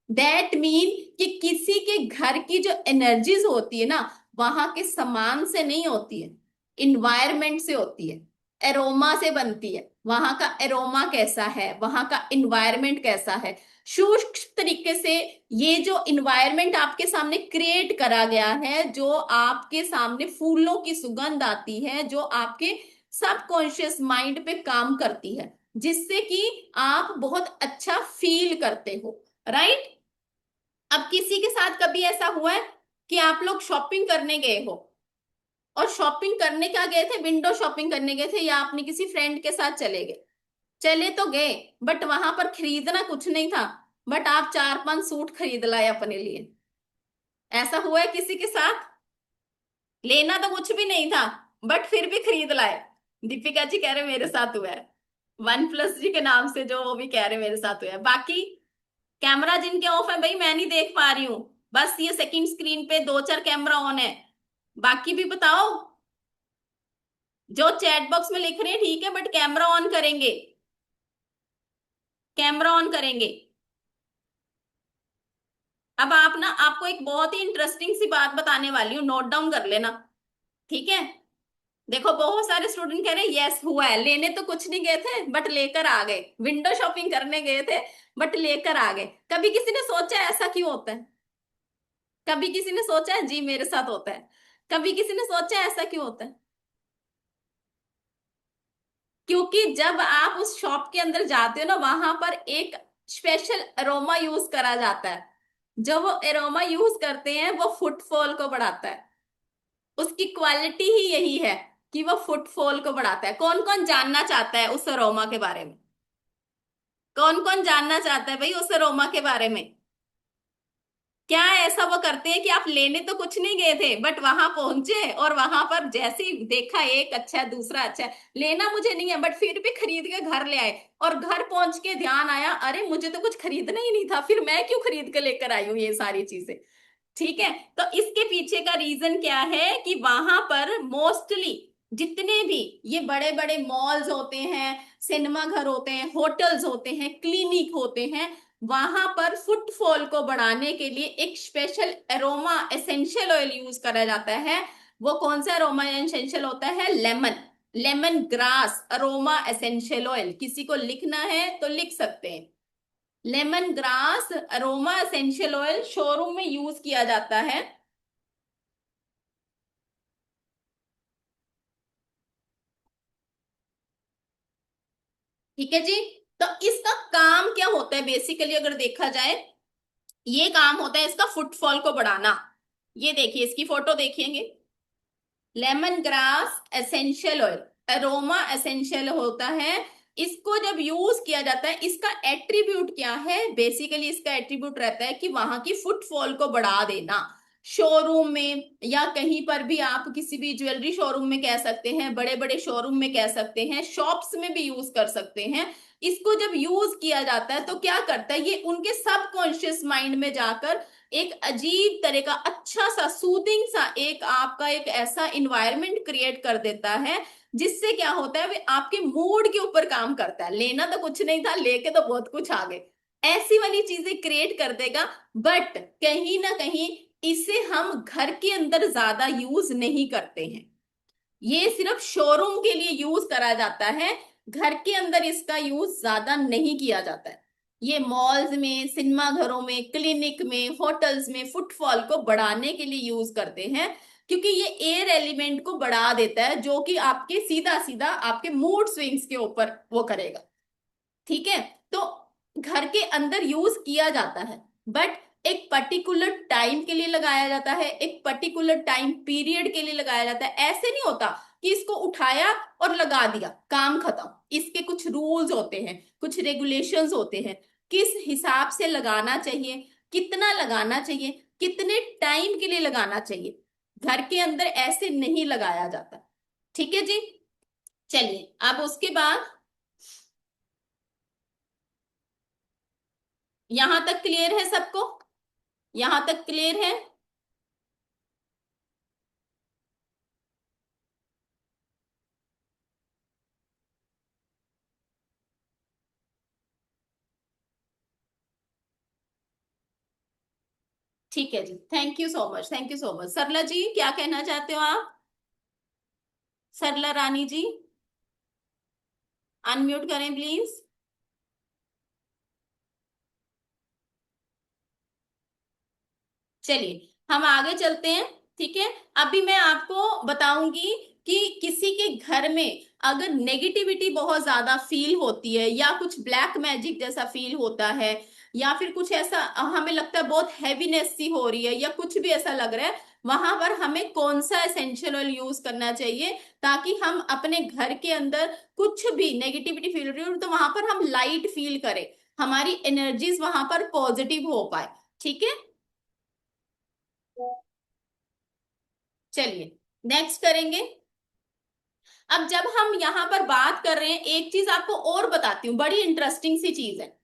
दैट मीन कि किसी के घर की जो एनर्जीज होती है ना, वहां के सामान से नहीं होती है, इन्वायरमेंट से होती है, एरोमा से बनती है। वहां का एरोमा कैसा है, वहां का इन्वायरमेंट कैसा है, सूक्ष्म तरीके से ये जो इन्वायरमेंट आपके सामने क्रिएट करा गया है, जो आपके सामने फूलों की सुगंध आती है, जो आपके सबकॉन्शियस माइंड पे काम करती है, जिससे कि आप बहुत अच्छा फील करते हो, राइट। अब किसी के साथ कभी ऐसा हुआ है कि आप लोग शॉपिंग करने गए हो, और शॉपिंग करने क्या गए थे, विंडो शॉपिंग करने गए थे, या अपनी किसी फ्रेंड के साथ चले गए, चले तो गए, बट वहां पर खरीदना कुछ नहीं था, बट आप 4-5 सूट खरीद लाए अपने लिए। ऐसा हुआ है किसी के साथ? लेना तो कुछ भी नहीं था, बट फिर भी खरीद लाए। दीपिका जी कह रहे मेरे साथ हुआ है, वन प्लस जी के नाम से जो, वो भी कह रहे मेरे साथ हुआ है। बाकी कैमरा जिनके ऑफ है भाई, मैं नहीं देख पा रही हूँ, बस ये सेकंड स्क्रीन पे 2-4 कैमरा ऑन है। बाकी भी बताओ, जो चैट बॉक्स में लिख रहे हैं ठीक है, बट कैमरा ऑन करेंगे, कैमरा ऑन करेंगे। अब आप ना, आपको एक बहुत ही इंटरेस्टिंग सी बात बताने वाली हूँ, नोट डाउन कर लेना, ठीक है। देखो बहुत सारे स्टूडेंट कह रहे हैं यस हुआ है, लेने तो कुछ नहीं गए थे बट लेकर आ गए, विंडो शॉपिंग करने गए थे बट लेकर आ गए। कभी किसी ने सोचा है ऐसा क्यों होता है? कभी किसी ने सोचा है? जी मेरे साथ होता है। कभी किसी ने सोचा है ऐसा क्यों होता है? क्योंकि जब आप उस शॉप के अंदर जाते हो ना, वहां पर एक स्पेशल अरोमा यूज करा जाता है। जो वो अरोमा यूज करते हैं वो फुटफॉल को बढ़ाता है, उसकी क्वालिटी ही यही है कि वो फुटफॉल को बढ़ाता है। कौन कौन जानना चाहता है उस अरोमा के बारे में? कौन कौन जानना चाहता है भाई उस अरोमा के बारे में? क्या ऐसा वो करते हैं कि आप लेने तो कुछ नहीं गए थे, बट वहां पहुंचे और वहां पर जैसे ही देखा एक अच्छा है, दूसरा अच्छा है, लेना मुझे नहीं है बट फिर भी खरीद के घर ले आए, और घर पहुंच के ध्यान आया अरे मुझे तो कुछ खरीदना ही नहीं था, फिर मैं क्यों खरीद के लेकर आई हूँ ये सारी चीजें। ठीक है। तो इसके पीछे का रीजन क्या है कि वहां पर मोस्टली जितने भी ये बड़े बड़े मॉल्स होते हैं, सिनेमा घर होते हैं, होटल्स होते हैं, क्लिनिक होते हैं, वहां पर फुटफॉल को बढ़ाने के लिए एक special aroma essential oil use करा जाता है। वो कौन सा एरोमा एसेंशियल होता है? Lemon, lemon grass aroma essential oil. किसी को लिखना है तो लिख सकते हैं, lemon grass aroma essential oil showroom में यूज किया जाता है। ठीक है जी। तो इसका काम क्या होता है बेसिकली अगर देखा जाए, ये काम होता है इसका फुटफॉल को बढ़ाना। ये देखिए इसकी फोटो देखेंगे, lemon grass essential oil aroma essential होता है। इसको जब यूज किया जाता है, इसका एट्रीब्यूट क्या है? बेसिकली इसका एट्रीब्यूट रहता है कि वहां की फुटफॉल को बढ़ा देना। शोरूम में या कहीं पर भी, आप किसी भी ज्वेलरी शोरूम में कह सकते हैं, बड़े बड़े शोरूम में कह सकते हैं, शॉप्स में भी यूज कर सकते हैं। इसको जब यूज किया जाता है तो क्या करता है, ये उनके सबकॉन्शियस माइंड में जाकर एक अजीब तरह का अच्छा सा सूदिंग सा एक आपका एक ऐसा इन्वायरमेंट क्रिएट कर देता है, जिससे क्या होता है, वे आपके मूड के ऊपर काम करता है। लेना तो कुछ नहीं था, लेके तो बहुत कुछ आ गए, ऐसी वाली चीजें क्रिएट कर देगा। बट कहीं ना कहीं इसे हम घर के अंदर ज्यादा यूज नहीं करते हैं, ये सिर्फ शोरूम के लिए यूज करा जाता है, घर के अंदर इसका यूज ज्यादा नहीं किया जाता है। ये मॉल्स में, सिनेमा घरों में, क्लिनिक में, होटल्स में फुटफॉल को बढ़ाने के लिए यूज करते हैं, क्योंकि ये एयर एलिमेंट को बढ़ा देता है, जो कि आपके सीधा सीधा आपके मूड स्विंग्स के ऊपर वो करेगा। ठीक है। तो घर के अंदर यूज किया जाता है, बट एक पर्टिकुलर टाइम के लिए लगाया जाता है, एक पर्टिकुलर टाइम पीरियड के लिए लगाया जाता है। ऐसे नहीं होता कि इसको उठाया और लगा दिया काम खत्म। इसके कुछ रूल्स होते हैं, कुछ रेगुलेशंस होते हैं, किस हिसाब से लगाना चाहिए, कितना लगाना चाहिए, कितने टाइम के लिए लगाना चाहिए, घर के अंदर ऐसे नहीं लगाया जाता। ठीक है जी। चलिए अब उसके बाद, यहां तक क्लियर है सबको? यहां तक क्लियर है? ठीक है जी, thank you so much, thank you so much. Sarla ji क्या कहना चाहते हो आप? सरला रानी जी। अनम्यूट करें प्लीज। चलिए हम आगे चलते हैं। ठीक है, अभी मैं आपको बताऊंगी कि किसी के घर में अगर नेगेटिविटी बहुत ज्यादा फील होती है या कुछ ब्लैक मैजिक जैसा फील होता है या फिर कुछ ऐसा हमें लगता है बहुत हैवीनेस सी हो रही है या कुछ भी ऐसा लग रहा है, वहां पर हमें कौन सा एसेंशियल ऑयल यूज करना चाहिए ताकि हम अपने घर के अंदर कुछ भी नेगेटिविटी फील रही हो तो वहां पर हम लाइट फील करें, हमारी एनर्जीज वहां पर पॉजिटिव हो पाए। ठीक है, चलिए नेक्स्ट करेंगे। अब जब हम यहां पर बात कर रहे हैं, एक चीज आपको और बताती हूँ, बड़ी इंटरेस्टिंग सी चीज है,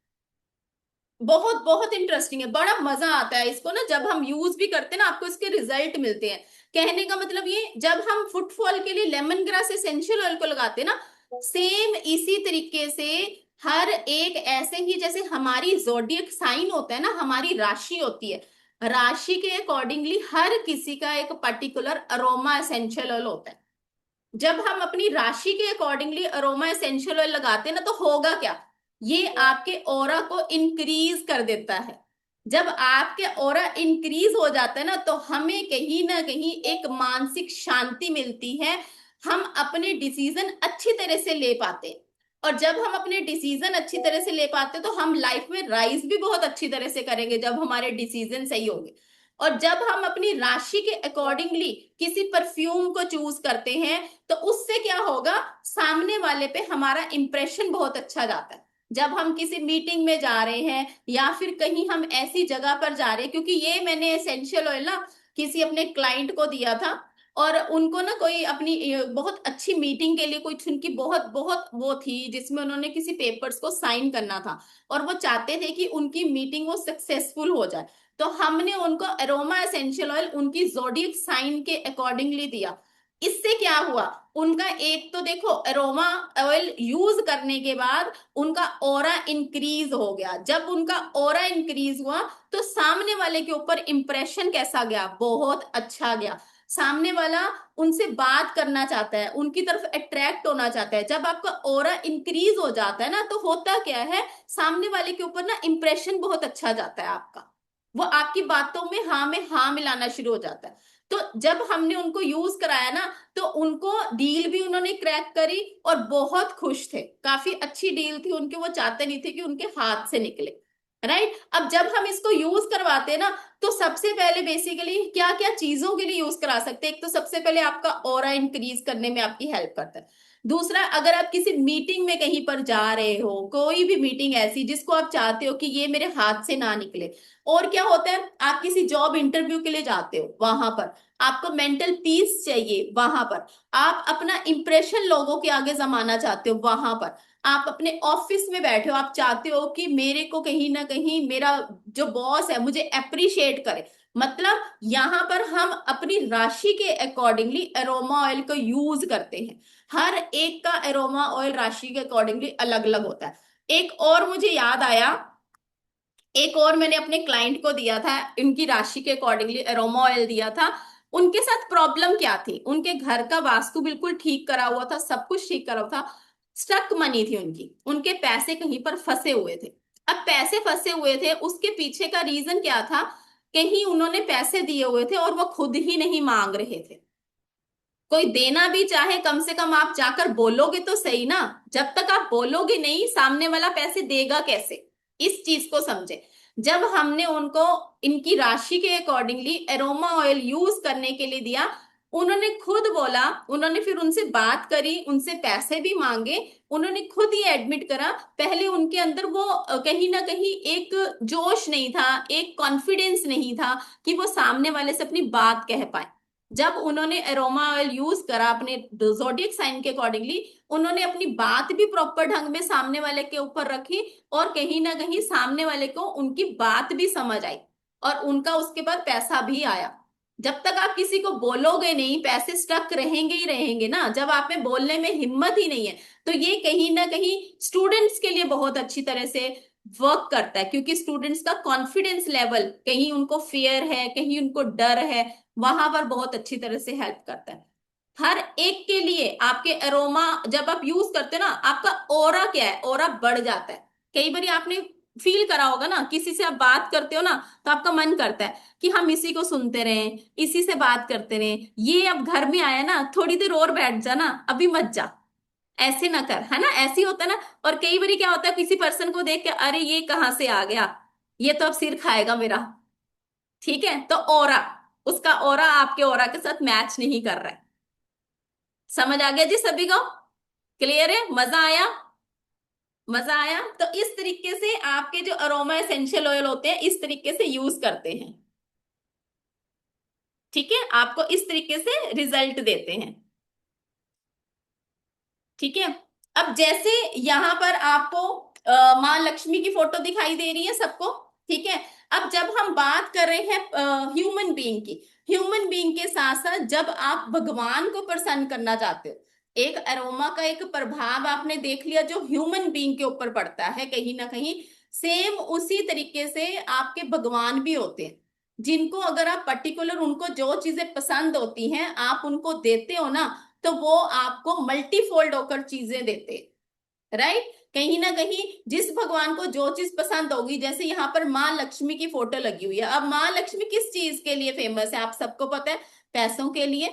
बहुत बहुत इंटरेस्टिंग है, बड़ा मजा आता है इसको ना जब हम यूज भी करते हैं ना, आपको इसके रिजल्ट मिलते हैं। कहने का मतलब ये, जब हम फुटफॉल के लिए लेमन ग्रास एसेंशियल ऑयल को लगाते हैं ना, सेम इसी तरीके से हर एक ऐसे ही जैसे हमारी जोडियक साइन होता है ना, हमारी राशि होती है, राशि के अकॉर्डिंगली हर किसी का एक पर्टिकुलर अरोमा एसेंशियल ऑयल होता है। जब हम अपनी राशि के अकॉर्डिंगली अरोमा एसेंशियल ऑयल लगाते हैं ना, तो होगा क्या, ये आपके ऑरा को इंक्रीज कर देता है। जब आपके ऑरा इंक्रीज हो जाता है ना, तो हमें कहीं ना कहीं एक मानसिक शांति मिलती है, हम अपने डिसीजन अच्छी तरह से ले पाते हैं। और जब हम अपने डिसीजन अच्छी तरह से ले पाते हैं तो हम लाइफ में राइज भी बहुत अच्छी तरह से करेंगे जब हमारे डिसीजन सही होंगे। और जब हम अपनी राशि के अकॉर्डिंगली किसी परफ्यूम को चूज करते हैं, तो उससे क्या होगा, सामने वाले पे हमारा इंप्रेशन बहुत अच्छा जाता है। जब हम किसी मीटिंग में जा रहे हैं या फिर कहीं हम ऐसी जगह पर जा रहे हैं, क्योंकि ये मैंने एसेंशियल ऑयल ना किसी अपने क्लाइंट को दिया था, और उनको ना कोई अपनी बहुत अच्छी मीटिंग के लिए कुछ उनकी बहुत बहुत वो थी जिसमें उन्होंने किसी पेपर्स को साइन करना था, और वो चाहते थे कि उनकी मीटिंग वो सक्सेसफुल हो जाए। तो हमने उनको अरोमा एसेंशियल ऑयल उनकी जोडियक साइन के अकॉर्डिंगली दिया। इससे क्या हुआ, उनका एक तो देखो अरोमा ऑयल यूज करने के बाद उनका ऑरा इंक्रीज हो गया। जब उनका ऑरा इंक्रीज हुआ तो सामने वाले के ऊपर इंप्रेशन कैसा गया, बहुत अच्छा गया। सामने वाला उनसे बात करना चाहता है, उनकी तरफ अट्रैक्ट होना चाहता है। जब आपका ऑरा इंक्रीज हो जाता है ना, तो होता क्या है, सामने वाले के ऊपर ना इंप्रेशन बहुत अच्छा जाता है आपका, वो आपकी बातों में हाँ मिलाना शुरू हो जाता है। तो जब हमने उनको यूज कराया ना, तो उनको डील भी उन्होंने क्रैक करी और बहुत खुश थे, काफी अच्छी डील थी उनके, वो चाहते नहीं थे कि उनके हाथ से निकले। राइट, अब जब हम इसको यूज करवाते हैं ना, तो सबसे पहले बेसिकली क्या क्या चीजों के लिए यूज करा सकते हैं, एक तो सबसे पहले आपका ऑरा इंक्रीज करने में आपकी हेल्प करता है। दूसरा, अगर आप किसी मीटिंग में कहीं पर जा रहे हो, कोई भी मीटिंग ऐसी जिसको आप चाहते हो कि ये मेरे हाथ से ना निकले, और क्या होता है, आप किसी जॉब इंटरव्यू के लिए जाते हो, वहां पर आपको मेंटल पीस चाहिए, वहां पर आप अपना इंप्रेशन लोगों के आगे जमाना चाहते हो, वहां पर आप अपने ऑफिस में बैठे हो, आप चाहते हो कि मेरे को कहीं ना कहीं मेरा जो बॉस है मुझे अप्रिशिएट करे। मतलब यहाँ पर हम अपनी राशि के अकॉर्डिंगली अरोमा ऑयल को यूज करते हैं। हर एक का अरोमा ऑयल राशि के अकॉर्डिंगली अलग अलग होता है। एक और मुझे याद आया, एक और मैंने अपने क्लाइंट को दिया था, इनकी राशि के अकॉर्डिंगली अरोमा ऑयल दिया था। उनके साथ प्रॉब्लम क्या थी, उनके घर का वास्तु बिल्कुल ठीक करा हुआ था, सब कुछ ठीक करा हुआ था, स्टक मनी थी उनकी, उनके पैसे कहीं पर फंसे हुए थे। अब पैसे फंसे हुए थे, उसके पीछे का रीजन क्या था, कहीं उन्होंने पैसे दिए हुए थे और वो खुद ही नहीं मांग रहे थे। कोई देना भी चाहे, कम से कम आप जाकर बोलोगे तो सही ना, जब तक आप बोलोगे नहीं सामने वाला पैसे देगा कैसे, इस चीज को समझे। जब हमने उनको इनकी राशि के अकॉर्डिंगली एरोमा ऑयल यूज करने के लिए दिया, उन्होंने खुद बोला, उन्होंने फिर उनसे बात करी, उनसे पैसे भी मांगे, उन्होंने खुद ही एडमिट करा, पहले उनके अंदर वो कहीं ना कहीं एक जोश नहीं था, एक कॉन्फिडेंस नहीं था कि वो सामने वाले से अपनी बात कह पाए। जब उन्होंने एरोमा ऑयल यूज करा अपने जोडियक साइन के अकॉर्डिंगली, उन्होंने अपनी बात भी प्रॉपर ढंग में सामने वाले के ऊपर रखी, और कहीं ना कहीं सामने वाले को उनकी बात भी समझ आई, और उनका उसके बाद पैसा भी आया। जब तक आप किसी को बोलोगे नहीं, पैसे स्टक रहेंगे ही रहेंगे ना, जब आप में बोलने में हिम्मत ही नहीं है। तो ये कहीं ना कहीं स्टूडेंट्स के लिए बहुत अच्छी तरह से वर्क करता है, क्योंकि स्टूडेंट्स का कॉन्फिडेंस लेवल, कहीं उनको फियर है, कहीं उनको डर है, वहां पर बहुत अच्छी तरह से हेल्प करता है। हर एक के लिए आपके अरोमा जब आप यूज करते हो ना, आपका ऑरा क्या है, ऑरा बढ़ जाता है। कई बार आपने फील करा होगा ना, किसी से आप बात करते हो ना, तो आपका मन करता है कि हम इसी को सुनते रहें, इसी से बात करते रहें। ये अब घर में आया ना, थोड़ी देर और बैठ जा ना, अभी मत जा, ऐसे ना कर, है ना, ऐसे ही होता है ना। और कई बार क्या होता है, किसी पर्सन को देख के अरे ये कहाँ से आ गया, ये तो अब सिर खाएगा मेरा। ठीक है, तो ऑरा, उसका ऑरा आपके ऑरा के साथ मैच नहीं कर रहा है। समझ आ गया जी सभी को? क्लियर है? मजा आया? मजा आया? तो इस तरीके से आपके जो अरोमा एसेंशियल ऑयल होते हैं, इस तरीके से यूज करते हैं। ठीक है, आपको इस तरीके से रिजल्ट देते हैं। ठीक है, अब जैसे यहां पर आपको माँ लक्ष्मी की फोटो दिखाई दे रही है सबको। ठीक है, अब जब हम बात कर रहे हैं ह्यूमन बीइंग की, ह्यूमन बीइंग के साथ साथ जब आप भगवान को प्रसन्न करना चाहते हो, एक अरोमा का एक प्रभाव आपने देख लिया जो ह्यूमन बीइंग के ऊपर पड़ता है कहीं ना कहीं। सेम उसी तरीके से आपके भगवान भी होते हैं, जिनको अगर आप पर्टिकुलर उनको जो चीजें पसंद होती हैं आप उनको देते हो ना, तो वो आपको मल्टीफोल्ड होकर चीजें देते, राइट। कहीं ना कहीं जिस भगवान को जो चीज पसंद होगी, जैसे यहाँ पर माँ लक्ष्मी की फोटो लगी हुई है। अब माँ लक्ष्मी किस चीज के लिए फेमस है आप सबको पता है? पैसों के लिए।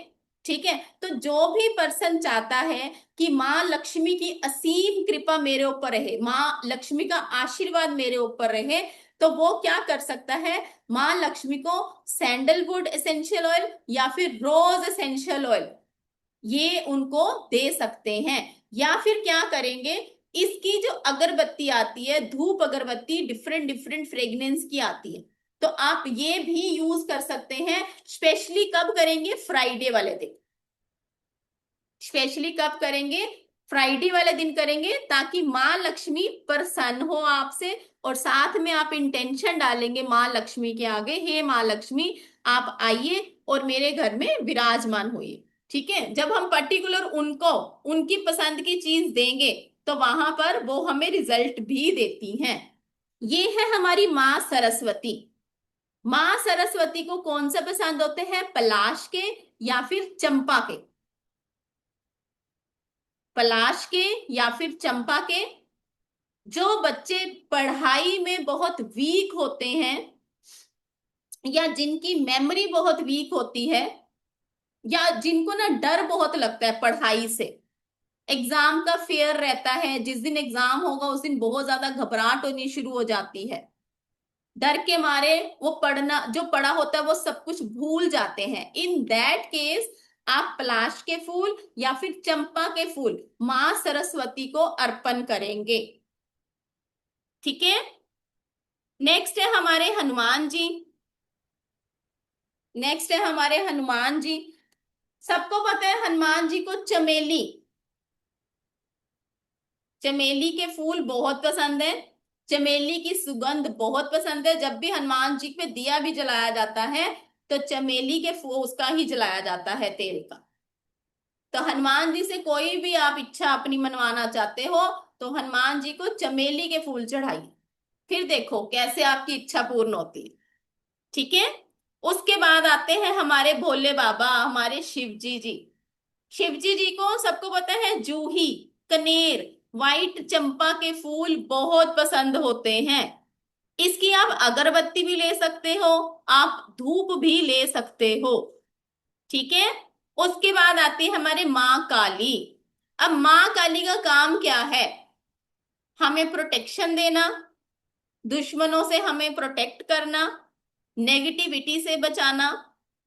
ठीक है, तो जो भी पर्सन चाहता है कि माँ लक्ष्मी की असीम कृपा मेरे ऊपर रहे, माँ लक्ष्मी का आशीर्वाद मेरे ऊपर रहे, तो वो क्या कर सकता है, माँ लक्ष्मी को सैंडलवुड एसेंशियल ऑयल या फिर रोज एसेंशियल ऑयल ये उनको दे सकते हैं। या फिर क्या करेंगे, इसकी जो अगरबत्ती आती है, धूप अगरबत्ती, डिफरेंट डिफरेंट फ्रेग्रेंस की आती है, तो आप ये भी यूज कर सकते हैं। स्पेशली कब करेंगे? फ्राइडे वाले दिन। स्पेशली कब करेंगे? फ्राइडे वाले दिन करेंगे, ताकि माँ लक्ष्मी प्रसन्न हो आपसे। और साथ में आप इंटेंशन डालेंगे माँ लक्ष्मी के आगे, हे माँ लक्ष्मी आप आइए और मेरे घर में विराजमान होइए। ठीक है, जब हम पर्टिकुलर उनको उनकी पसंद की चीज देंगे, तो वहां पर वो हमें रिजल्ट भी देती हैं। ये है हमारी माँ सरस्वती। माँ सरस्वती को कौन सा पसंद होते हैं? पलाश के या फिर चंपा के? पलाश के या फिर चंपा के? जो बच्चे पढ़ाई में बहुत वीक होते हैं, या जिनकी मेमोरी बहुत वीक होती है, या जिनको ना डर बहुत लगता है पढ़ाई से, एग्जाम का फेयर रहता है, जिस दिन एग्जाम होगा उस दिन बहुत ज्यादा घबराहट होनी शुरू हो जाती है, डर के मारे वो पढ़ना जो पढ़ा होता है वो सब कुछ भूल जाते हैं। इन दैट केस आप पलाश के फूल या फिर चंपा के फूल माँ सरस्वती को अर्पण करेंगे। ठीक है, नेक्स्ट है हमारे हनुमान जी। नेक्स्ट है हमारे हनुमान जी। सबको पता है हनुमान जी को चमेली, चमेली के फूल बहुत पसंद है, चमेली की सुगंध बहुत पसंद है। जब भी हनुमान जी पे दिया भी जलाया जाता है, तो चमेली के फूल उसका ही जलाया जाता है, तेल का। तो हनुमान जी से कोई भी आप इच्छा अपनी मनवाना चाहते हो, तो हनुमान जी को चमेली के फूल चढ़ाइए, फिर देखो कैसे आपकी इच्छा पूर्ण होती है। ठीक है, उसके बाद आते हैं हमारे भोले बाबा, हमारे शिव जी जी। शिव जी को सबको पता है जूही, कनेर, व्हाइट चंपा के फूल बहुत पसंद होते हैं। इसकी आप अगरबत्ती भी ले सकते हो, आप धूप भी ले सकते हो। ठीक है, उसके बाद आती है हमारे माँ काली। अब माँ काली का काम क्या है? हमें प्रोटेक्शन देना, दुश्मनों से हमें प्रोटेक्ट करना, नेगेटिविटी से बचाना।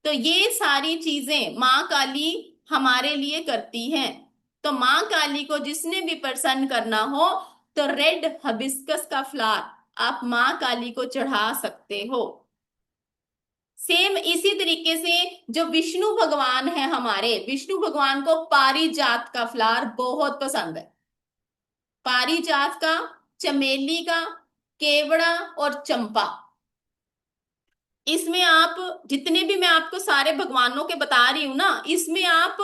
तो ये सारी चीजें माँ काली हमारे लिए करती हैं। तो माँ काली को जिसने भी प्रसन्न करना हो, तो रेड हबिस्कस का फ्लावर आप माँ काली को चढ़ा सकते हो। सेम इसी तरीके से जो विष्णु भगवान है हमारे, विष्णु भगवान को पारिजात का फ्लावर बहुत पसंद है। पारिजात का, चमेली का, केवड़ा और चंपा, इसमें आप जितने भी मैं आपको सारे भगवानों के बता रही हूं ना, इसमें आप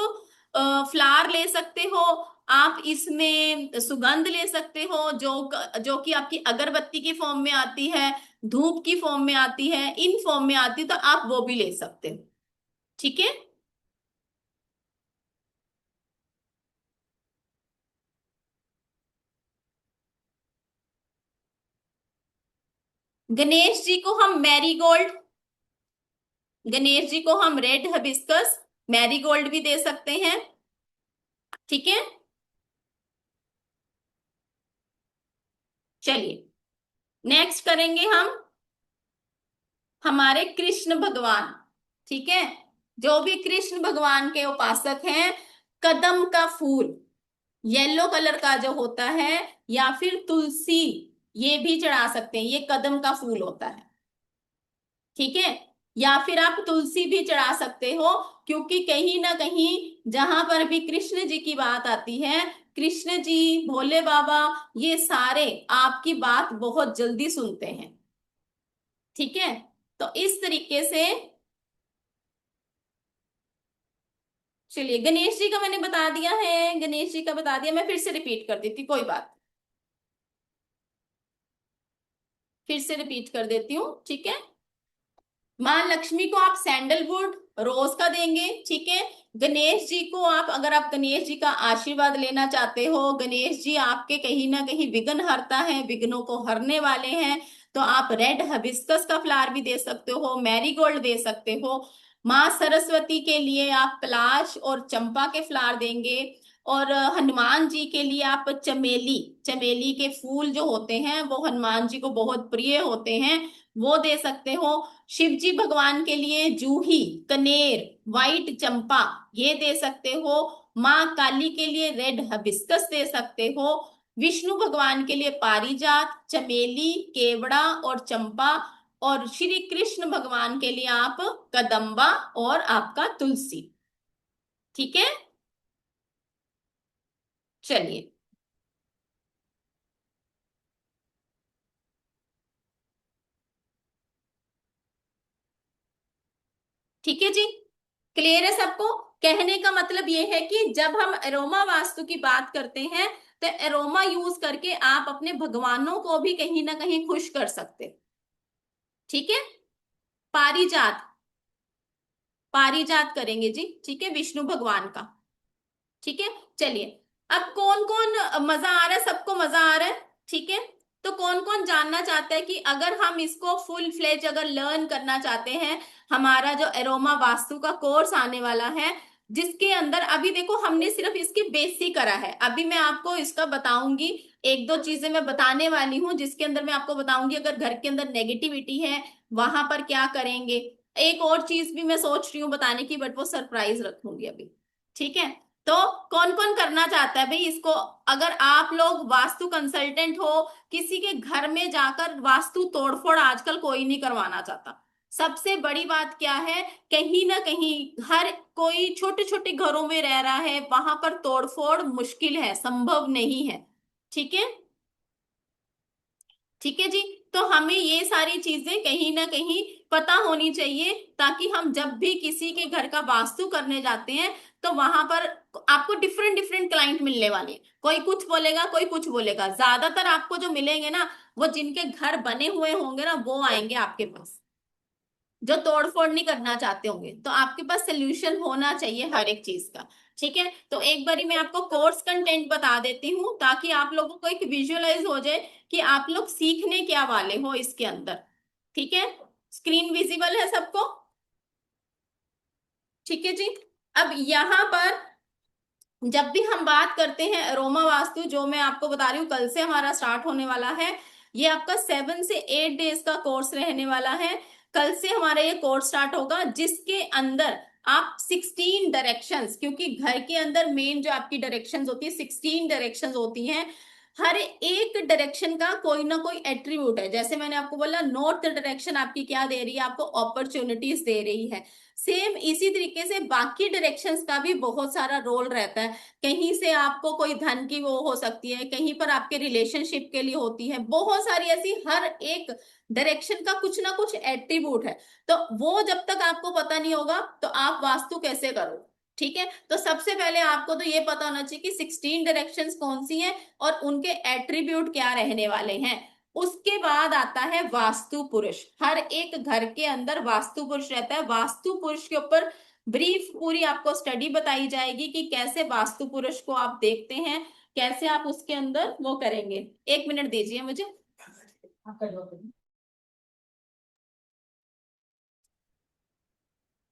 फ्लावर ले सकते हो, आप इसमें सुगंध ले सकते हो, जो कि आपकी अगरबत्ती की फॉर्म में आती है, धूप की फॉर्म में आती है, इन फॉर्म में आती है, तो आप वो भी ले सकते हो। ठीक है, गणेश जी को हम मैरीगोल्ड, गणेश जी को हम रेड हबिस्कस मैरीगोल्ड भी दे सकते हैं। ठीक है, चलिए नेक्स्ट करेंगे हम हमारे कृष्ण भगवान। ठीक है, जो भी कृष्ण भगवान के उपासक हैं, कदम का फूल येलो कलर का जो होता है, या फिर तुलसी, ये भी चढ़ा सकते हैं, ये कदम का फूल होता है। ठीक है, या फिर आप तुलसी भी चढ़ा सकते हो, क्योंकि कहीं ना कहीं जहां पर भी कृष्ण जी की बात आती है, कृष्ण जी, भोले बाबा, ये सारे आपकी बात बहुत जल्दी सुनते हैं। ठीक है, तो इस तरीके से चलिए, गणेश जी का मैंने बता दिया है, गणेश जी का बता दिया, मैं फिर से रिपीट कर देती, कोई बात, फिर से रिपीट कर देती हूँ। ठीक है, माँ लक्ष्मी को आप सैंडलवुड रोज का देंगे। ठीक है, गणेश जी को आप, अगर आप गणेश जी का आशीर्वाद लेना चाहते हो, गणेश जी आपके कहीं ना कहीं विघ्न हरता है, विघ्नों को हरने वाले हैं, तो आप रेड हबिस्कस का फ्लावर भी दे सकते हो, मैरीगोल्ड दे सकते हो। माँ सरस्वती के लिए आप पलाश और चंपा के फ्लावर देंगे। और हनुमान जी के लिए आप चमेली, चमेली के फूल जो होते हैं वो हनुमान जी को बहुत प्रिय होते हैं, वो दे सकते हो। शिव जी भगवान के लिए जूही, कनेर, व्हाइट चंपा, ये दे सकते हो। माँ काली के लिए रेड हबिस्कस दे सकते हो। विष्णु भगवान के लिए पारिजात, चमेली, केवड़ा और चंपा। और श्री कृष्ण भगवान के लिए आप कदम्बा और आपका तुलसी। ठीक है, चलिए, ठीक है जी, क्लियर है सबको? कहने का मतलब ये है कि जब हम एरोमा वास्तु की बात करते हैं, तो एरोमा यूज करके आप अपने भगवानों को भी कहीं ना कहीं खुश कर सकते। ठीक है, पारिजात, पारिजात करेंगे जी, ठीक है, विष्णु भगवान का। ठीक है, चलिए, अब कौन कौन मजा आ रहा है, सबको मजा आ रहा है? ठीक है, तो कौन कौन जानना चाहता है कि अगर हम इसको फुल फ्लेज अगर लर्न करना चाहते हैं, हमारा जो एरोमा वास्तु का कोर्स आने वाला है, जिसके अंदर अभी देखो हमने सिर्फ इसकी बेसिक करा है, अभी मैं आपको इसका बताऊंगी, एक दो चीजें मैं बताने वाली हूँ जिसके अंदर मैं आपको बताऊंगी अगर घर के अंदर नेगेटिविटी है वहां पर क्या करेंगे। एक और चीज भी मैं सोच रही हूँ बताने की, बट वो सरप्राइज रखूंगी अभी। ठीक है, तो कौन कौन करना चाहता है भाई इसको? अगर आप लोग वास्तु कंसल्टेंट हो, किसी के घर में जाकर वास्तु तोड़फोड़ आजकल कोई नहीं करवाना चाहता। सबसे बड़ी बात क्या है, कहीं ना कहीं हर कोई छोटे छोटे घरों में रह रहा है, वहां पर तोड़फोड़ मुश्किल है, संभव नहीं है। ठीक है, ठीक है जी, तो हमें ये सारी चीजें कहीं ना कहीं पता होनी चाहिए, ताकि हम जब भी किसी के घर का वास्तु करने जाते हैं, तो वहां पर आपको डिफरेंट डिफरेंट क्लाइंट मिलने वाले हैं, कोई कुछ बोलेगा कोई कुछ बोलेगा, ज्यादातर आपको जो मिलेंगे ना, वो जिनके घर बने हुए होंगे ना वो आएंगे आपके पास, जो तोड़फोड़ नहीं करना चाहते होंगे, तो आपके पास सोल्यूशन होना चाहिए हर एक चीज का। ठीक है, तो एक बारी मैं आपको कोर्स कंटेंट बता देती हूँ, ताकि आप लोगों को एक विजुअलाइज हो जाए कि आप लोग सीखने क्या वाले हो इसके अंदर। ठीक है, स्क्रीन विजिबल है सबको? ठीक है जी, अब यहाँ पर जब भी हम बात करते हैं अरोमा वास्तु, जो मैं आपको बता रही हूँ कल से हमारा स्टार्ट होने वाला है, ये आपका 7 से 8 डेज का कोर्स रहने वाला है। कल से हमारा ये कोर्स स्टार्ट होगा, जिसके अंदर आप 16 डायरेक्शंस, क्योंकि घर के अंदर मेन जो आपकी डायरेक्शंस होती है 16 डायरेक्शंस होती हैं, हर एक डायरेक्शन का कोई ना कोई एट्रीब्यूट है। जैसे मैंने आपको बोला, नॉर्थ डायरेक्शन आपकी क्या दे रही है, आपको अपॉर्चुनिटीज दे रही है, सेम इसी तरीके से बाकी डायरेक्शंस का भी बहुत सारा रोल रहता है। कहीं से आपको कोई धन की वो हो सकती है, कहीं पर आपके रिलेशनशिप के लिए होती है, बहुत सारी ऐसी हर एक डायरेक्शन का कुछ ना कुछ एट्रीब्यूट है। तो वो जब तक आपको पता नहीं होगा तो आप वास्तु कैसे करो? ठीक है, तो सबसे पहले आपको तो ये पता होना चाहिए कि 16 डायरेक्शंस कौन सी हैं और उनके एट्रीब्यूट क्या रहने वाले हैं। उसके बाद आता है वास्तु पुरुष, हर एक घर के अंदर वास्तु पुरुष रहता है, वास्तु पुरुष के ऊपर ब्रीफ पूरी आपको स्टडी बताई जाएगी कि कैसे वास्तु पुरुष को आप देखते हैं, कैसे आप उसके अंदर वो करेंगे। 1 मिनट दीजिए मुझे।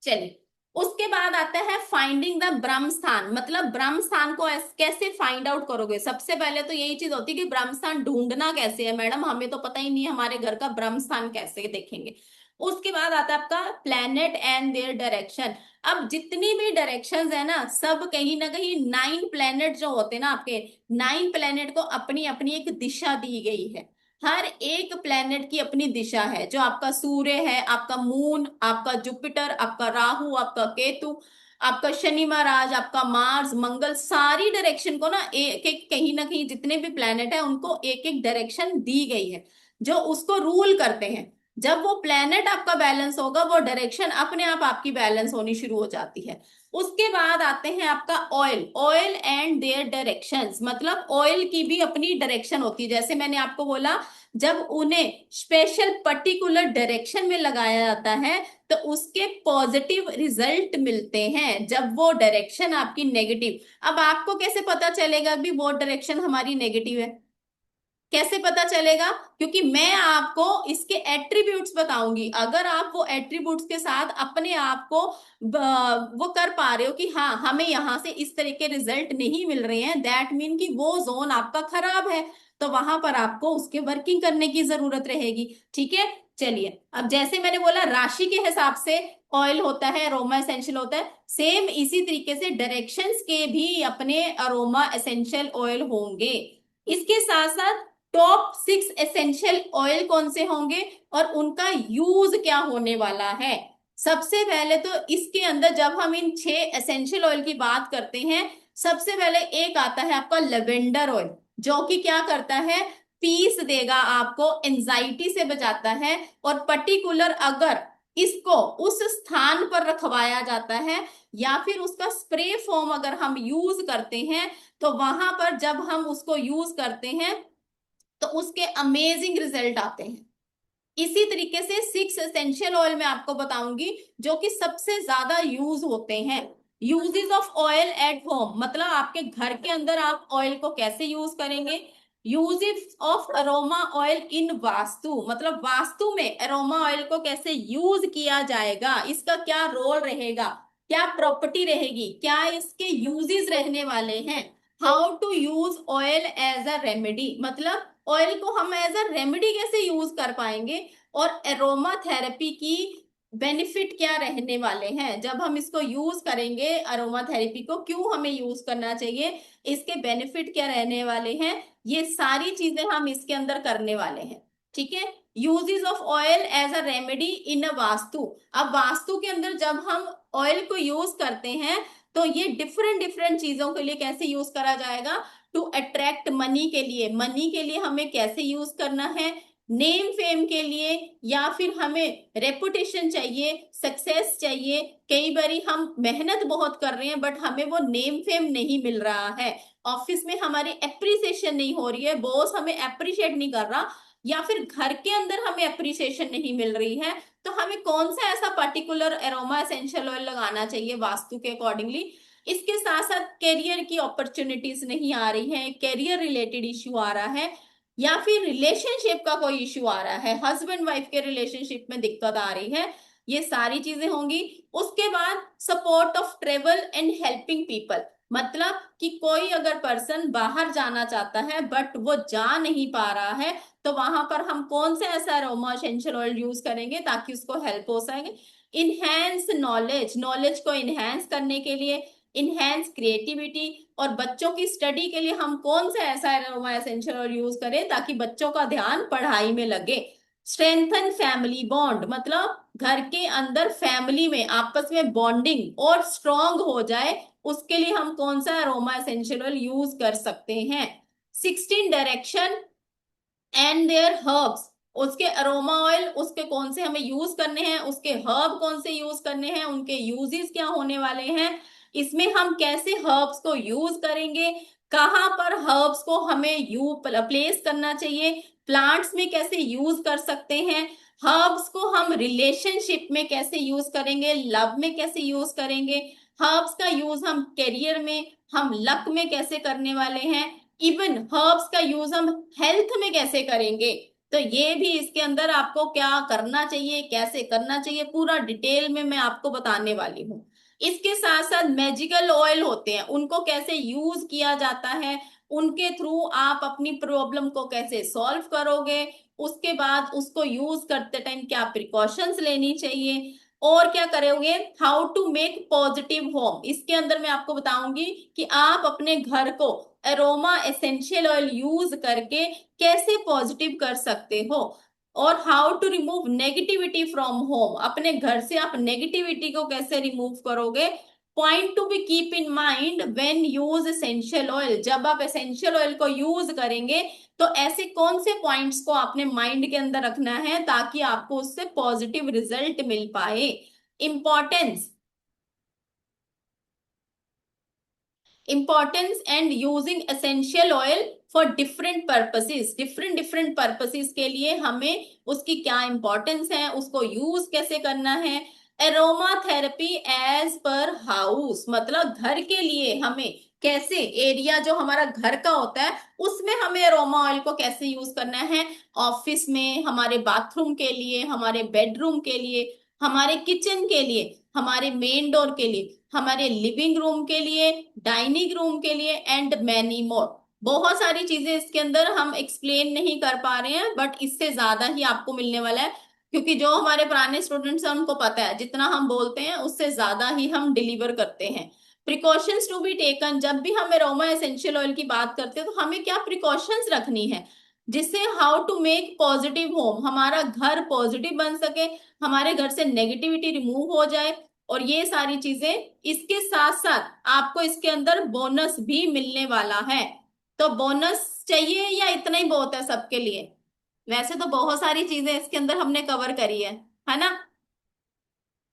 चलिए, उसके बाद आता है फाइंडिंग द ब्रह्म स्थान। मतलब ब्रह्म स्थान को कैसे फाइंड आउट करोगे? सबसे पहले तो यही चीज होती है कि ब्रह्म स्थान ढूंढना कैसे है। मैडम हमें तो पता ही नहीं है हमारे घर का ब्रह्म स्थान कैसे देखेंगे। उसके बाद आता है आपका प्लेनेट एंड देयर डायरेक्शन। अब जितनी भी डायरेक्शंस है ना, सब कहीं ना कहीं 9 प्लेनेट जो होते हैं ना आपके, 9 प्लेनेट को अपनी अपनी एक दिशा दी गई है। हर एक प्लेनेट की अपनी दिशा है। जो आपका सूर्य है, आपका मून, आपका जुपिटर, आपका राहु, आपका केतु, आपका शनि महाराज, आपका मार्स, मंगल, सारी डायरेक्शन को ना एक एक कहीं ना कहीं जितने भी प्लेनेट है उनको एक एक डायरेक्शन दी गई है जो उसको रूल करते हैं। जब वो प्लेनेट आपका बैलेंस होगा, वो डायरेक्शन अपने आप आपकी बैलेंस होनी शुरू हो जाती है। उसके बाद आते हैं आपका oil, oil and their directions. मतलब ऑयल की भी अपनी डायरेक्शन होती है। जैसे मैंने आपको बोला, जब उन्हें स्पेशल पर्टिकुलर डायरेक्शन में लगाया जाता है तो उसके पॉजिटिव रिजल्ट मिलते हैं। जब वो डायरेक्शन आपकी नेगेटिव, अब आपको कैसे पता चलेगा कि वो डायरेक्शन हमारी नेगेटिव है? कैसे पता चलेगा? क्योंकि मैं आपको इसके एट्रीब्यूट्स बताऊंगी। अगर आप वो एट्रीब्यूट्स के साथ अपने आप को वो कर पा रहे हो कि हाँ हमें यहां से इस तरह के रिजल्ट नहीं मिल रहे हैं, दैट मीन कि वो जोन आपका खराब है। तो वहां पर आपको उसके वर्किंग करने की जरूरत रहेगी। ठीक है, चलिए अब जैसे मैंने बोला राशि के हिसाब से ऑयल होता है, अरोमा एसेंशियल होता है, सेम इसी तरीके से डायरेक्शंस के भी अपने अरोमा एसेंशियल ऑयल होंगे। इसके साथ साथ टॉप 6 एसेंशियल ऑयल कौन से होंगे और उनका यूज क्या होने वाला है? सबसे पहले तो इसके अंदर जब हम इन 6 एसेंशियल ऑयल की बात करते हैं, सबसे पहले एक आता है आपका लेवेंडर ऑयल, जो कि क्या करता है, पीस देगा आपको, एंजाइटी से बचाता है। और पर्टिकुलर अगर इसको उस स्थान पर रखवाया जाता है या फिर उसका स्प्रे फॉर्म अगर हम यूज करते हैं, तो वहां पर जब हम उसको यूज करते हैं तो उसके अमेजिंग रिजल्ट आते हैं। इसी तरीके से 6 एसेंशियल ऑयल मैं आपको बताऊंगी जो कि सबसे ज्यादा यूज होते हैं। Uses of oil at home, मतलब आपके घर के अंदर आप ऑयल को कैसे यूज करेंगे। Uses of aroma oil in vastu, मतलब वास्तु में अरोमा ऑयल को कैसे यूज किया जाएगा, इसका क्या रोल रहेगा, क्या प्रॉपर्टी रहेगी, क्या इसके यूजेस रहने वाले हैं। How to use oil as a remedy, मतलब ऑयल को हम एज अ रेमेडी कैसे यूज कर पाएंगे। और एरोमा थेरेपी की बेनिफिट क्या रहने वाले हैं जब हम इसको यूज करेंगे, अरोमा थेरेपी को क्यों हमें यूज करना चाहिए, इसके बेनिफिट क्या रहने वाले हैं, ये सारी चीजें हम इसके अंदर करने वाले हैं। ठीक है, uses of oil as a remedy in a vastu. अब वास्तु के अंदर जब हम ऑयल को यूज करते हैं तो ये डिफरेंट डिफरेंट चीजों के लिए कैसे यूज करा जाएगा। टू अट्रैक्ट मनी के लिए, मनी के लिए हमें कैसे यूज करना है, नेम फेम के लिए, या फिर हमें रेपुटेशन चाहिए, सक्सेस चाहिए। कई बारी हम मेहनत बहुत कर रहे हैं बट हमें वो नेम फेम नहीं मिल रहा है, ऑफिस में हमारी एप्रिसिएशन नहीं हो रही है, बॉस हमें अप्रिशिएट नहीं कर रहा, या फिर घर के अंदर हमें अप्रिसिएशन नहीं मिल रही है, तो हमें कौन सा ऐसा पर्टिकुलर एरोमा एसेंशियल ऑयल लगाना चाहिए वास्तु के अकॉर्डिंगली। इसके साथ साथ करियर की अपॉर्चुनिटीज नहीं आ रही है, करियर रिलेटेड इश्यू आ रहा है, या फिर रिलेशनशिप का कोई इश्यू आ रहा है, हस्बैंड वाइफ के रिलेशनशिप में दिक्कत आ रही है, ये सारी चीजें होंगी। उसके बाद support of travel and helping people, मतलब कि कोई अगर पर्सन बाहर जाना चाहता है बट वो जा नहीं पा रहा है, तो वहां पर हम कौन सा ऐसा अरोमा एसेंशियल ऑयल यूज करेंगे ताकि उसको हेल्प हो सके। इनहेंस नॉलेज, नॉलेज को इनहेंस करने के लिए, इनहेंस क्रिएटिविटी, और बच्चों की स्टडी के लिए हम कौन सा ऐसा एरोमा एसेंशियल ऑयल यूज करें ताकि बच्चों का ध्यान पढ़ाई में लगे। स्ट्रेंथन फैमिली बॉन्ड, मतलब घर के अंदर फैमिली में आपस में बॉन्डिंग और स्ट्रॉन्ग हो जाए, उसके लिए हम कौन सा अरोमा एसेंशियल ऑयल यूज कर सकते हैं। 16 डायरेक्शन एंड देयर हर्ब्स, उसके अरोमा ऑयल उसके कौन से हमें यूज करने हैं, उसके हर्ब कौन से यूज करने हैं, उनके यूजेस क्या होने वाले हैं, इसमें हम कैसे हर्ब्स को यूज करेंगे, कहां पर हर्ब्स को हमें यू प्लेस करना चाहिए, प्लांट्स में कैसे यूज कर सकते हैं, हर्ब्स को हम रिलेशनशिप में कैसे यूज करेंगे, लव में कैसे यूज करेंगे, हर्ब्स का यूज हम करियर में, हम लक में कैसे करने वाले हैं, इवन हर्ब्स का यूज हम हेल्थ में कैसे करेंगे। तो ये भी इसके अंदर आपको क्या करना चाहिए, कैसे करना चाहिए, पूरा डिटेल में मैं आपको बताने वाली हूँ। इसके साथ साथ मैजिकल ऑयल होते हैं, उनको कैसे यूज किया जाता है, उनके थ्रू आप अपनी प्रॉब्लम को कैसे सॉल्व करोगे, उसके बाद उसको यूज करते टाइम क्या प्रिकॉशंस लेनी चाहिए, और क्या करोगे, how to make positive home. इसके अंदर मैं आपको बताऊंगी कि आप अपने घर को एरोमा एसेंशियल ऑयल यूज करके कैसे पॉजिटिव कर सकते हो, और how to remove negativity from home, अपने घर से आप नेगेटिविटी को कैसे रिमूव करोगे। Point to be keep in mind when use essential oil, जब आप एसेंशियल ऑयल को यूज करेंगे तो ऐसे कौन से पॉइंट्स को आपने माइंड के अंदर रखना है ताकि आपको उससे पॉजिटिव रिजल्ट मिल पाए। Importance, importance and using essential oil for different purposes, different different purposes के लिए हमें उसकी क्या इंपॉर्टेंस है, उसको यूज कैसे करना है। Aroma therapy as per house, मतलब घर के लिए हमें कैसे, एरिया जो हमारा घर का होता है उसमें हमें एरोमा ऑयल को कैसे यूज करना है। ऑफिस में, हमारे बाथरूम के लिए, हमारे बेडरूम के लिए, हमारे किचन के लिए, हमारे मेन डोर के लिए, हमारे लिविंग रूम के लिए, डाइनिंग रूम के लिए, एंड मैनी मोर। बहुत सारी चीजें इसके अंदर हम एक्सप्लेन नहीं कर पा रहे हैं, बट इससे ज्यादा ही आपको मिलने वाला है, क्योंकि जो हमारे पुराने स्टूडेंट्स हैं उनको पता है जितना हम बोलते हैं उससे ज्यादा ही हम डिलीवर करते हैं। प्रिकॉशंस टू बी टेकन, जब भी हम एरोमा एसेंशियल ऑयल की बात करते हैं तो हमें क्या प्रिकॉशंस रखनी है, जिससे how to make positive home, हमारा घर पॉजिटिव बन सके, हमारे घर से नेगेटिविटी रिमूव हो जाए, और ये सारी चीजें। इसके साथ साथ आपको इसके अंदर बोनस भी मिलने वाला है। तो बोनस चाहिए या इतना ही बहुत है सबके लिए? वैसे तो बहुत सारी चीजें इसके अंदर हमने कवर करी है ना,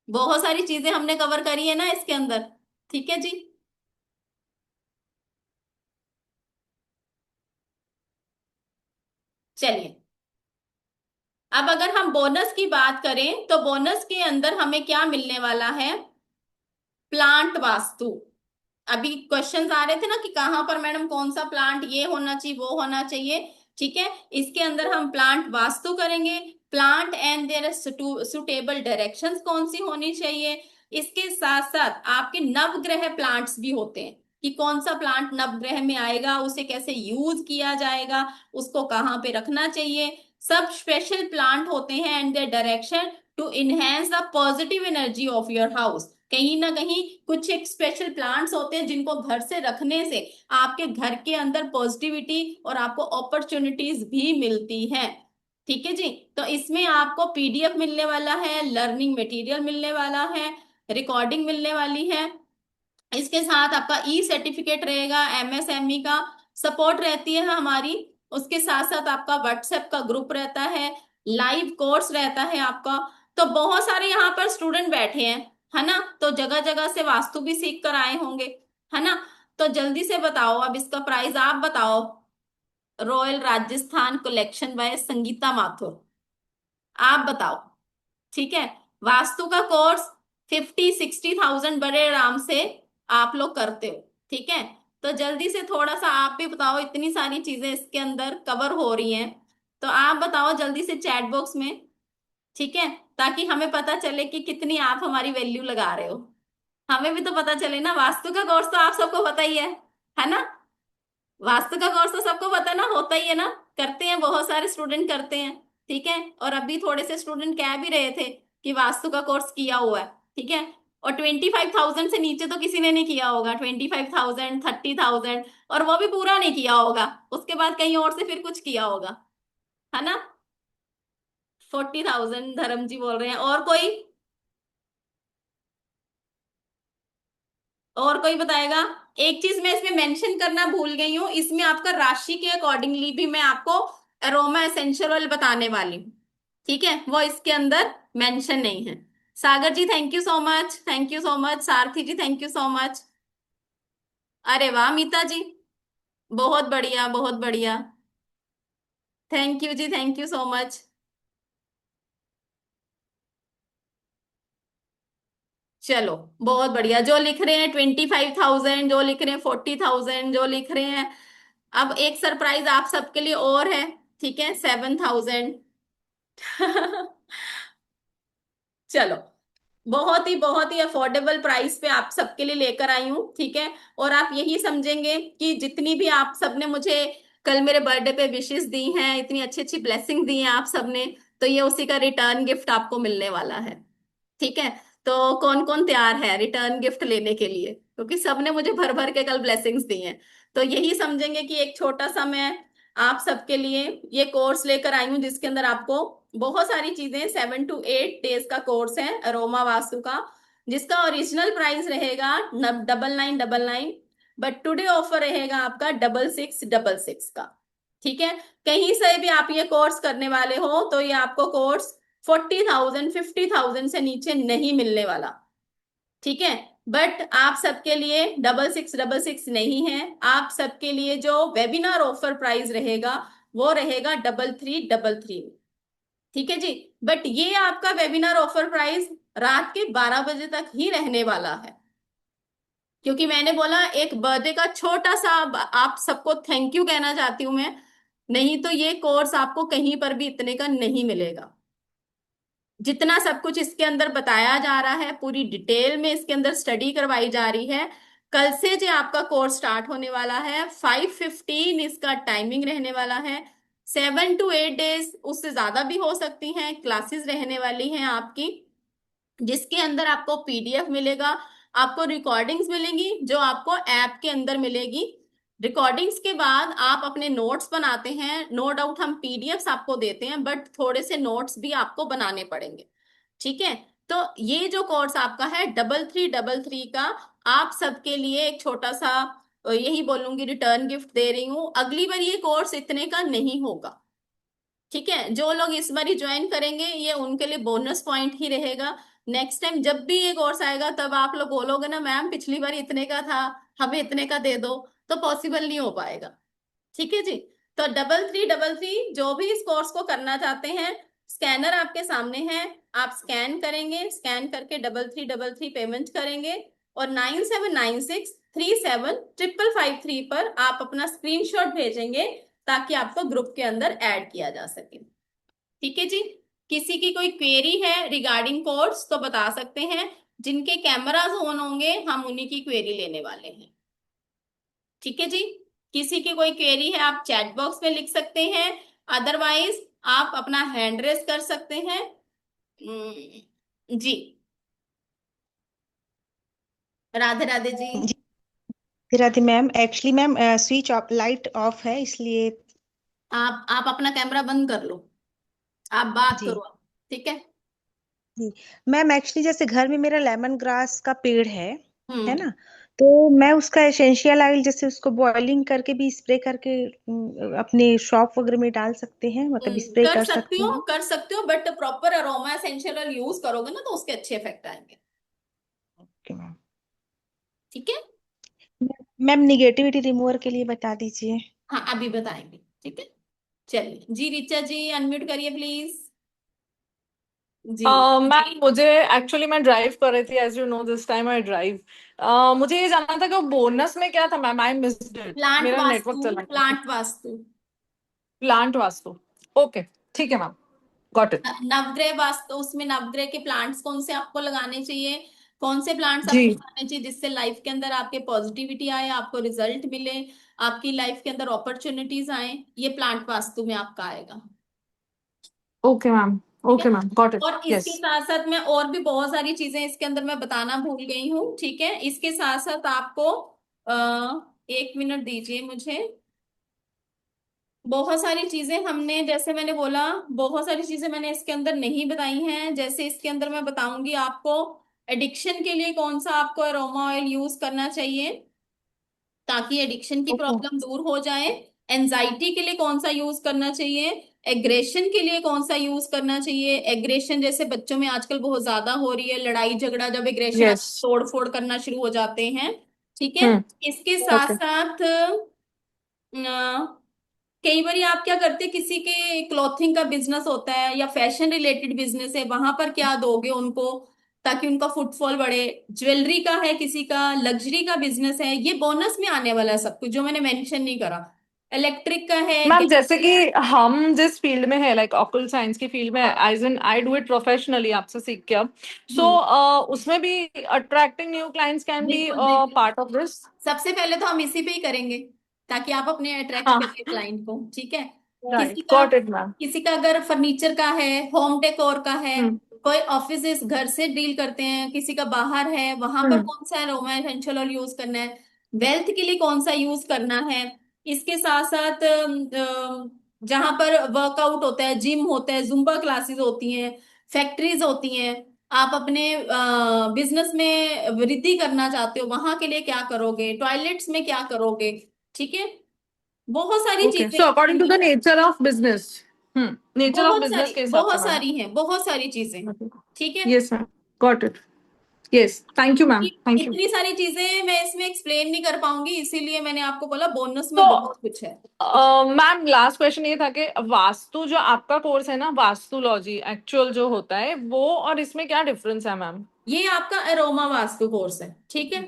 बहुत सारी चीजें हमने कवर करी है ना इसके अंदर। ठीक है जी। चलिए, अब अगर हम बोनस की बात करें तो बोनस के अंदर हमें क्या मिलने वाला है, प्लांट वास्तु। अभी क्वेश्चंस आ रहे थे ना कि कहाँ पर मैडम कौन सा प्लांट, ये होना चाहिए वो होना चाहिए। ठीक है, इसके अंदर हम प्लांट वास्तु करेंगे, plant and their suitable directions कौन सी होनी चाहिए। इसके साथ साथ आपके नवग्रह प्लांट्स भी होते हैं, कि कौन सा प्लांट नवग्रह में आएगा, उसे कैसे यूज किया जाएगा, उसको कहाँ पे रखना चाहिए। सब स्पेशल प्लांट होते हैं and their direction to enhance the positive energy of your house. कहीं ना कहीं कुछ एक स्पेशल प्लांट्स होते हैं जिनको घर से रखने से आपके घर के अंदर पॉजिटिविटी और आपको अपॉर्चुनिटीज भी मिलती हैं। ठीक है जी। तो इसमें आपको पीडीएफ मिलने वाला है, लर्निंग मटेरियल मिलने वाला है, रिकॉर्डिंग मिलने वाली है, इसके साथ आपका ई सर्टिफिकेट रहेगा, एमएसएमई का सपोर्ट रहती है हमारी, उसके साथ साथ आपका व्हाट्सएप का ग्रुप रहता है, लाइव कोर्स रहता है आपका। तो बहुत सारे यहाँ पर स्टूडेंट बैठे हैं, है ना, तो जगह जगह से वास्तु भी सीख कर आए होंगे, है ना। तो जल्दी से बताओ, अब इसका प्राइस आप बताओ। Royal Rajasthan collection bye Sangeeta Mathur, आप बताओ। ठीक है, वास्तु का कोर्स 50-60 थाउजेंड बड़े आराम से आप लोग करते हो। ठीक है, तो जल्दी से थोड़ा सा आप भी बताओ, इतनी सारी चीजें इसके अंदर कवर हो रही हैं, तो आप बताओ जल्दी से चैट बॉक्स में। ठीक है, ताकि हमें पता चले कि कितनी आप हमारी वैल्यू लगा रहे हो, हमें भी तो पता चले ना। वास्तु का कोर्स तो आप सबको पता ही है ना, वास्तु का कोर्स तो सबको पता ना, होता ही है ना, करते हैं, बहुत सारे स्टूडेंट करते हैं। ठीक है, और अभी थोड़े से स्टूडेंट कह भी रहे थे कि वास्तु का कोर्स किया हुआ है। ठीक है, और 25,000 से नीचे तो किसी ने नहीं किया होगा, 25,000, 30,000, और वो भी पूरा नहीं किया होगा, उसके बाद कहीं और से फिर कुछ किया होगा, है ना। 40,000 धर्म जी बोल रहे हैं, और कोई, और कोई बताएगा। एक चीज मैं इसमें मेंशन करना भूल गई हूँ, इसमें आपका राशि के अकॉर्डिंगली भी मैं आपको अरोमा एसेंशियल ऑयल बताने वाली हूँ। ठीक है, वो इसके अंदर मेंशन नहीं है। Sagar ji thank you so much, thank you so much, Sarathi ji thank you so much. अरे वाह मीता जी, बहुत बढ़िया बहुत बढ़िया, थैंक यू जी, थैंक यू सो मच। चलो, बहुत बढ़िया, जो लिख रहे हैं 25,000, जो लिख रहे हैं 40,000, जो लिख रहे हैं। अब एक सरप्राइज आप सबके लिए और है। ठीक है, 7,000। चलो, बहुत ही अफोर्डेबल प्राइस पे आप सबके लिए लेकर आई हूँ, ठीक है। और आप यही समझेंगे कि जितनी भी आप सबने मुझे कल मेरे बर्थडे पे विशेस दी हैं, इतनी अच्छी अच्छी ब्लेसिंग दी हैं आप सबने, तो ये उसी का रिटर्न गिफ्ट आपको मिलने वाला है, ठीक है। तो कौन कौन तैयार है रिटर्न गिफ्ट लेने के लिए, क्योंकि सबने मुझे भर भर के कल ब्लेसिंग्स दी हैं। तो यही समझेंगे कि एक छोटा सा मैं आप सबके लिए ये कोर्स लेकर आई हूँ, जिसके अंदर आपको बहुत सारी चीजें, 7 to 8 डेज का कोर्स है अरोमा वास्तु का, जिसका ओरिजिनल प्राइस रहेगा 9999, बट टुडे ऑफर रहेगा आपका 6666 का, ठीक है। कहीं से भी आप ये कोर्स करने वाले हो तो ये आपको कोर्स 40,000 50,000 से नीचे नहीं मिलने वाला, ठीक है। बट आप सबके लिए 6666 नहीं है, आप सबके लिए जो वेबिनार ऑफर प्राइस रहेगा वो रहेगा 3333, ठीक है जी। बट ये आपका वेबिनार ऑफर प्राइस रात के 12 बजे तक ही रहने वाला है, क्योंकि मैंने बोला एक बर्थडे का छोटा सा आप सबको थैंक यू कहना चाहती हूं मैं, नहीं तो ये कोर्स आपको कहीं पर भी इतने का नहीं मिलेगा। जितना सब कुछ इसके अंदर बताया जा रहा है, पूरी डिटेल में इसके अंदर स्टडी करवाई जा रही है। कल से जो आपका कोर्स स्टार्ट होने वाला है, 5:15 इसका टाइमिंग रहने वाला है। 7 to 8 डेज, उससे ज्यादा भी हो सकती हैं, क्लासेस रहने वाली हैं आपकी, जिसके अंदर आपको पीडीएफ मिलेगा, आपको रिकॉर्डिंग्स मिलेंगी जो आपको ऐप के अंदर मिलेगी। रिकॉर्डिंग्स के बाद आप अपने नोट्स बनाते हैं, नो डाउट हम पीडीएफ्स आपको देते हैं, बट थोड़े से नोट्स भी आपको बनाने पड़ेंगे, ठीक है। तो ये जो कोर्स आपका है 3333 का, आप सबके लिए एक छोटा सा यही बोलूंगी रिटर्न गिफ्ट दे रही हूँ। अगली बार ये कोर्स इतने का नहीं होगा, ठीक है। जो लोग इस बार ज्वाइन करेंगे ये उनके लिए बोनस पॉइंट ही रहेगा। नेक्स्ट टाइम जब भी ये कोर्स आएगा तब आप लोग बोलोगे ना मैम पिछली बार इतने का था, हमें इतने का दे दो, तो पॉसिबल नहीं हो पाएगा, ठीक है जी। तो 3333 जो भी इस कोर्स को करना चाहते हैं, स्कैनर आपके सामने है, आप स्कैन करेंगे, स्कैन करके 3333 पेमेंट करेंगे, और 9796375553 पर आप अपना स्क्रीनशॉट भेजेंगे, ताकि आपको ग्रुप के अंदर ऐड किया जा सके, ठीक है जी। किसी की कोई क्वेरी है रिगार्डिंग कोर्स तो बता सकते हैं, जिनके कैमराज ऑन होंगे हम उन्हीं की क्वेरी लेने वाले हैं, ठीक है जी। किसी की कोई क्वेरी है आप चैट बॉक्स में लिख सकते हैं, अदरवाइज आप अपना हैंड रेस कर सकते हैं। जी, राधे राधे जी।
जी Radhe ma'am, actually ma'am switch off light off है इसलिए।
आप अपना कैमरा बंद कर लो, आप बात
जी
करो आप, ठीक है।
जी मैम, एक्चुअली जैसे घर में मेरा लेमन ग्रास का पेड़ है
हम्म।
ना। तो मैं उसका एसेंशियल ऑयल जैसे उसको बॉइलिंग करके भी स्प्रे करके अपने शॉप वगैरह में डाल सकते हैं, मतलब स्प्रे
कर
कर
सकती
सकते
हो
हैं।
कर सकते हो, but proper aroma essential oil use करोगे ना तो उसके अच्छे इफेक्ट आएंगे,
ओके मैम।
ठीक है।
मैम निगेटिविटी रिमूवर के लिए बता दीजिए।
हाँ अभी बताएंगे, ठीक है। चलिए जी, रिचा जी अनम्यूट करिए प्लीज। जी।
मैम मुझे एक्चुअली मैं ड्राइव कर रही थी, as you know this time I drive. मुझे ये जानना था कि वो बोनस में क्या था ma'am, I missed it,
plant
मेरा नेटवर्क
वास्तु,
चला गया था।
Plant vastu,
plant vastu. Okay, ठीक है मैम, गॉट इट।
नवग्रह वास्तु, उसमें नवग्रह के प्लांट्स कौन से आपको लगाने चाहिए, कौन से प्लांट्स
जी।
आपको लगाने चाहिए जिससे लाइफ के अंदर आपके पॉजिटिविटी आए, आपको रिजल्ट मिले, आपकी लाइफ के अंदर अपॉर्चुनिटीज आए, ये प्लांट वास्तु में आपका आएगा,
ओके मैम।
ठीक है।
Okay ma'am, got it.
और इसके
यस।
साथ साथ मैं और भी बहुत सारी चीजें इसके अंदर मैं बताना भूल गई हूँ, ठीक है। इसके साथ साथ आपको एक मिनट दीजिए मुझे। बहुत सारी चीजें हमने, जैसे मैंने बोला, बहुत सारी चीजें मैंने इसके अंदर नहीं बताई हैं। जैसे इसके अंदर मैं बताऊंगी आपको एडिक्शन के लिए कौन सा आपको अरोमा ऑयल यूज करना चाहिए ताकि एडिक्शन की
ओके।
प्रॉब्लम दूर हो जाए, एंजाइटी के लिए कौन सा यूज करना चाहिए, एग्रेशन के लिए कौन सा यूज करना चाहिए। एग्रेशन जैसे बच्चों में आजकल बहुत ज्यादा हो रही है, लड़ाई झगड़ा, जब एग्रेशन
यस।
तोड़ फोड़ करना शुरू हो जाते हैं, ठीक है।
हम्म।
इसके साथ
ओके।
साथ कई बार आप क्या करते हैं, किसी के क्लॉथिंग का बिजनेस होता है या फैशन रिलेटेड बिजनेस है, वहां पर क्या दोगे उनको ताकि उनका फुटफॉल बढ़े। ज्वेलरी का है, किसी का लग्जरी का बिजनेस है, ये बोनस में आने वाला है सब कुछ जो मैंने मेंशन नहीं करा। इलेक्ट्रिक का है,
मैम
गैस।
जैसे कि हम जिस फील्ड में है, लाइक ऑक्यूल साइंस की फील्ड में, as in I do it professionally आपसे सीख के अब, सो
हम्म।
उसमें भी attracting new clients can be
बिल्कुल बिल्कुल।
Part of this.
सबसे पहले तो हम इसी पे ही करेंगे, ताकि आप अपने अट्रैक्ट
हाँ,
करिए क्लाइंट को, ठीक है। किसी
राइट,
का
गॉट इट मैम।
किसी का अगर फर्नीचर का है, होम डेकोर का है,
हम्म
कोई ऑफिस घर से डील करते हैं, किसी का बाहर है, वहां पर
हम्म
कौन सा अरोमा एसेंशियल ऑयल यूज करना है, वेल्थ के लिए कौन सा यूज करना है। इसके साथ साथ जहां पर वर्कआउट होता है, जिम होता है, जुम्बा क्लासेस होती हैं, फैक्ट्रीज होती हैं, आप अपने बिजनेस में वृद्धि करना चाहते हो, वहां के लिए क्या करोगे, टॉयलेट्स में क्या करोगे, ठीक है। बहुत सारी
ओके,
चीजें
सो अकॉर्डिंग टू द
हैं।
Nature of business, nature of business के हिसाब से
बहुत
मैम।
सारी हैं, बहुत सारी चीजें, ठीक है।
Yes ma'am, got it. Yes, thank you ma'am, thank you.
इतनी सारी चीजें मैं इसमें एक्सप्लेन नहीं कर पाऊंगी, इसीलिए मैंने आपको बोला बोनस में
तो
बहुत कुछ है।
मैम लास्ट क्वेश्चन ये था कि वास्तु जो आपका कोर्स है ना, वास्तुलॉजी एक्चुअल जो होता है वो, और इसमें क्या डिफरेंस है मैम?
ये आपका अरोमा वास्तु कोर्स है, ठीक है।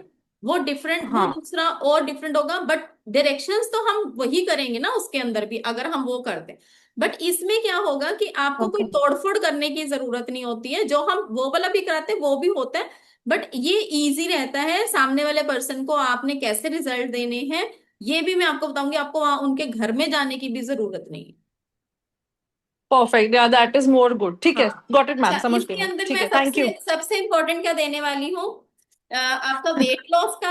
वो डिफरेंट, वो
हाँ।
दूसरा और डिफरेंट होगा, बट डायरेक्शंस तो हम वही करेंगे ना उसके अंदर भी, अगर हम वो करते हैं। बट इसमें क्या होगा कि आपको कोई
ओके।
तोड़फोड़ करने की जरूरत नहीं होती है, जो हम वो वाला भी कराते हैं वो भी होता है। बट ये इजी रहता है, सामने वाले पर्सन को आपने कैसे रिजल्ट देने हैं ये भी मैं आपको बताऊंगी, आपको वहां उनके घर में जाने की भी जरूरत नहीं है।
परफेक्ट, या दैट इज मोर गुड। ठीक
हाँ।
है, गॉट इट
अच्छा,
मैम, समझ गई
इसके
मैं।
अंदर
ठीक
मैं
है, थैंक
सबसे
यू।
सबसे इम्पोर्टेंट क्या देने वाली हूँ, आपका वेट लॉस का।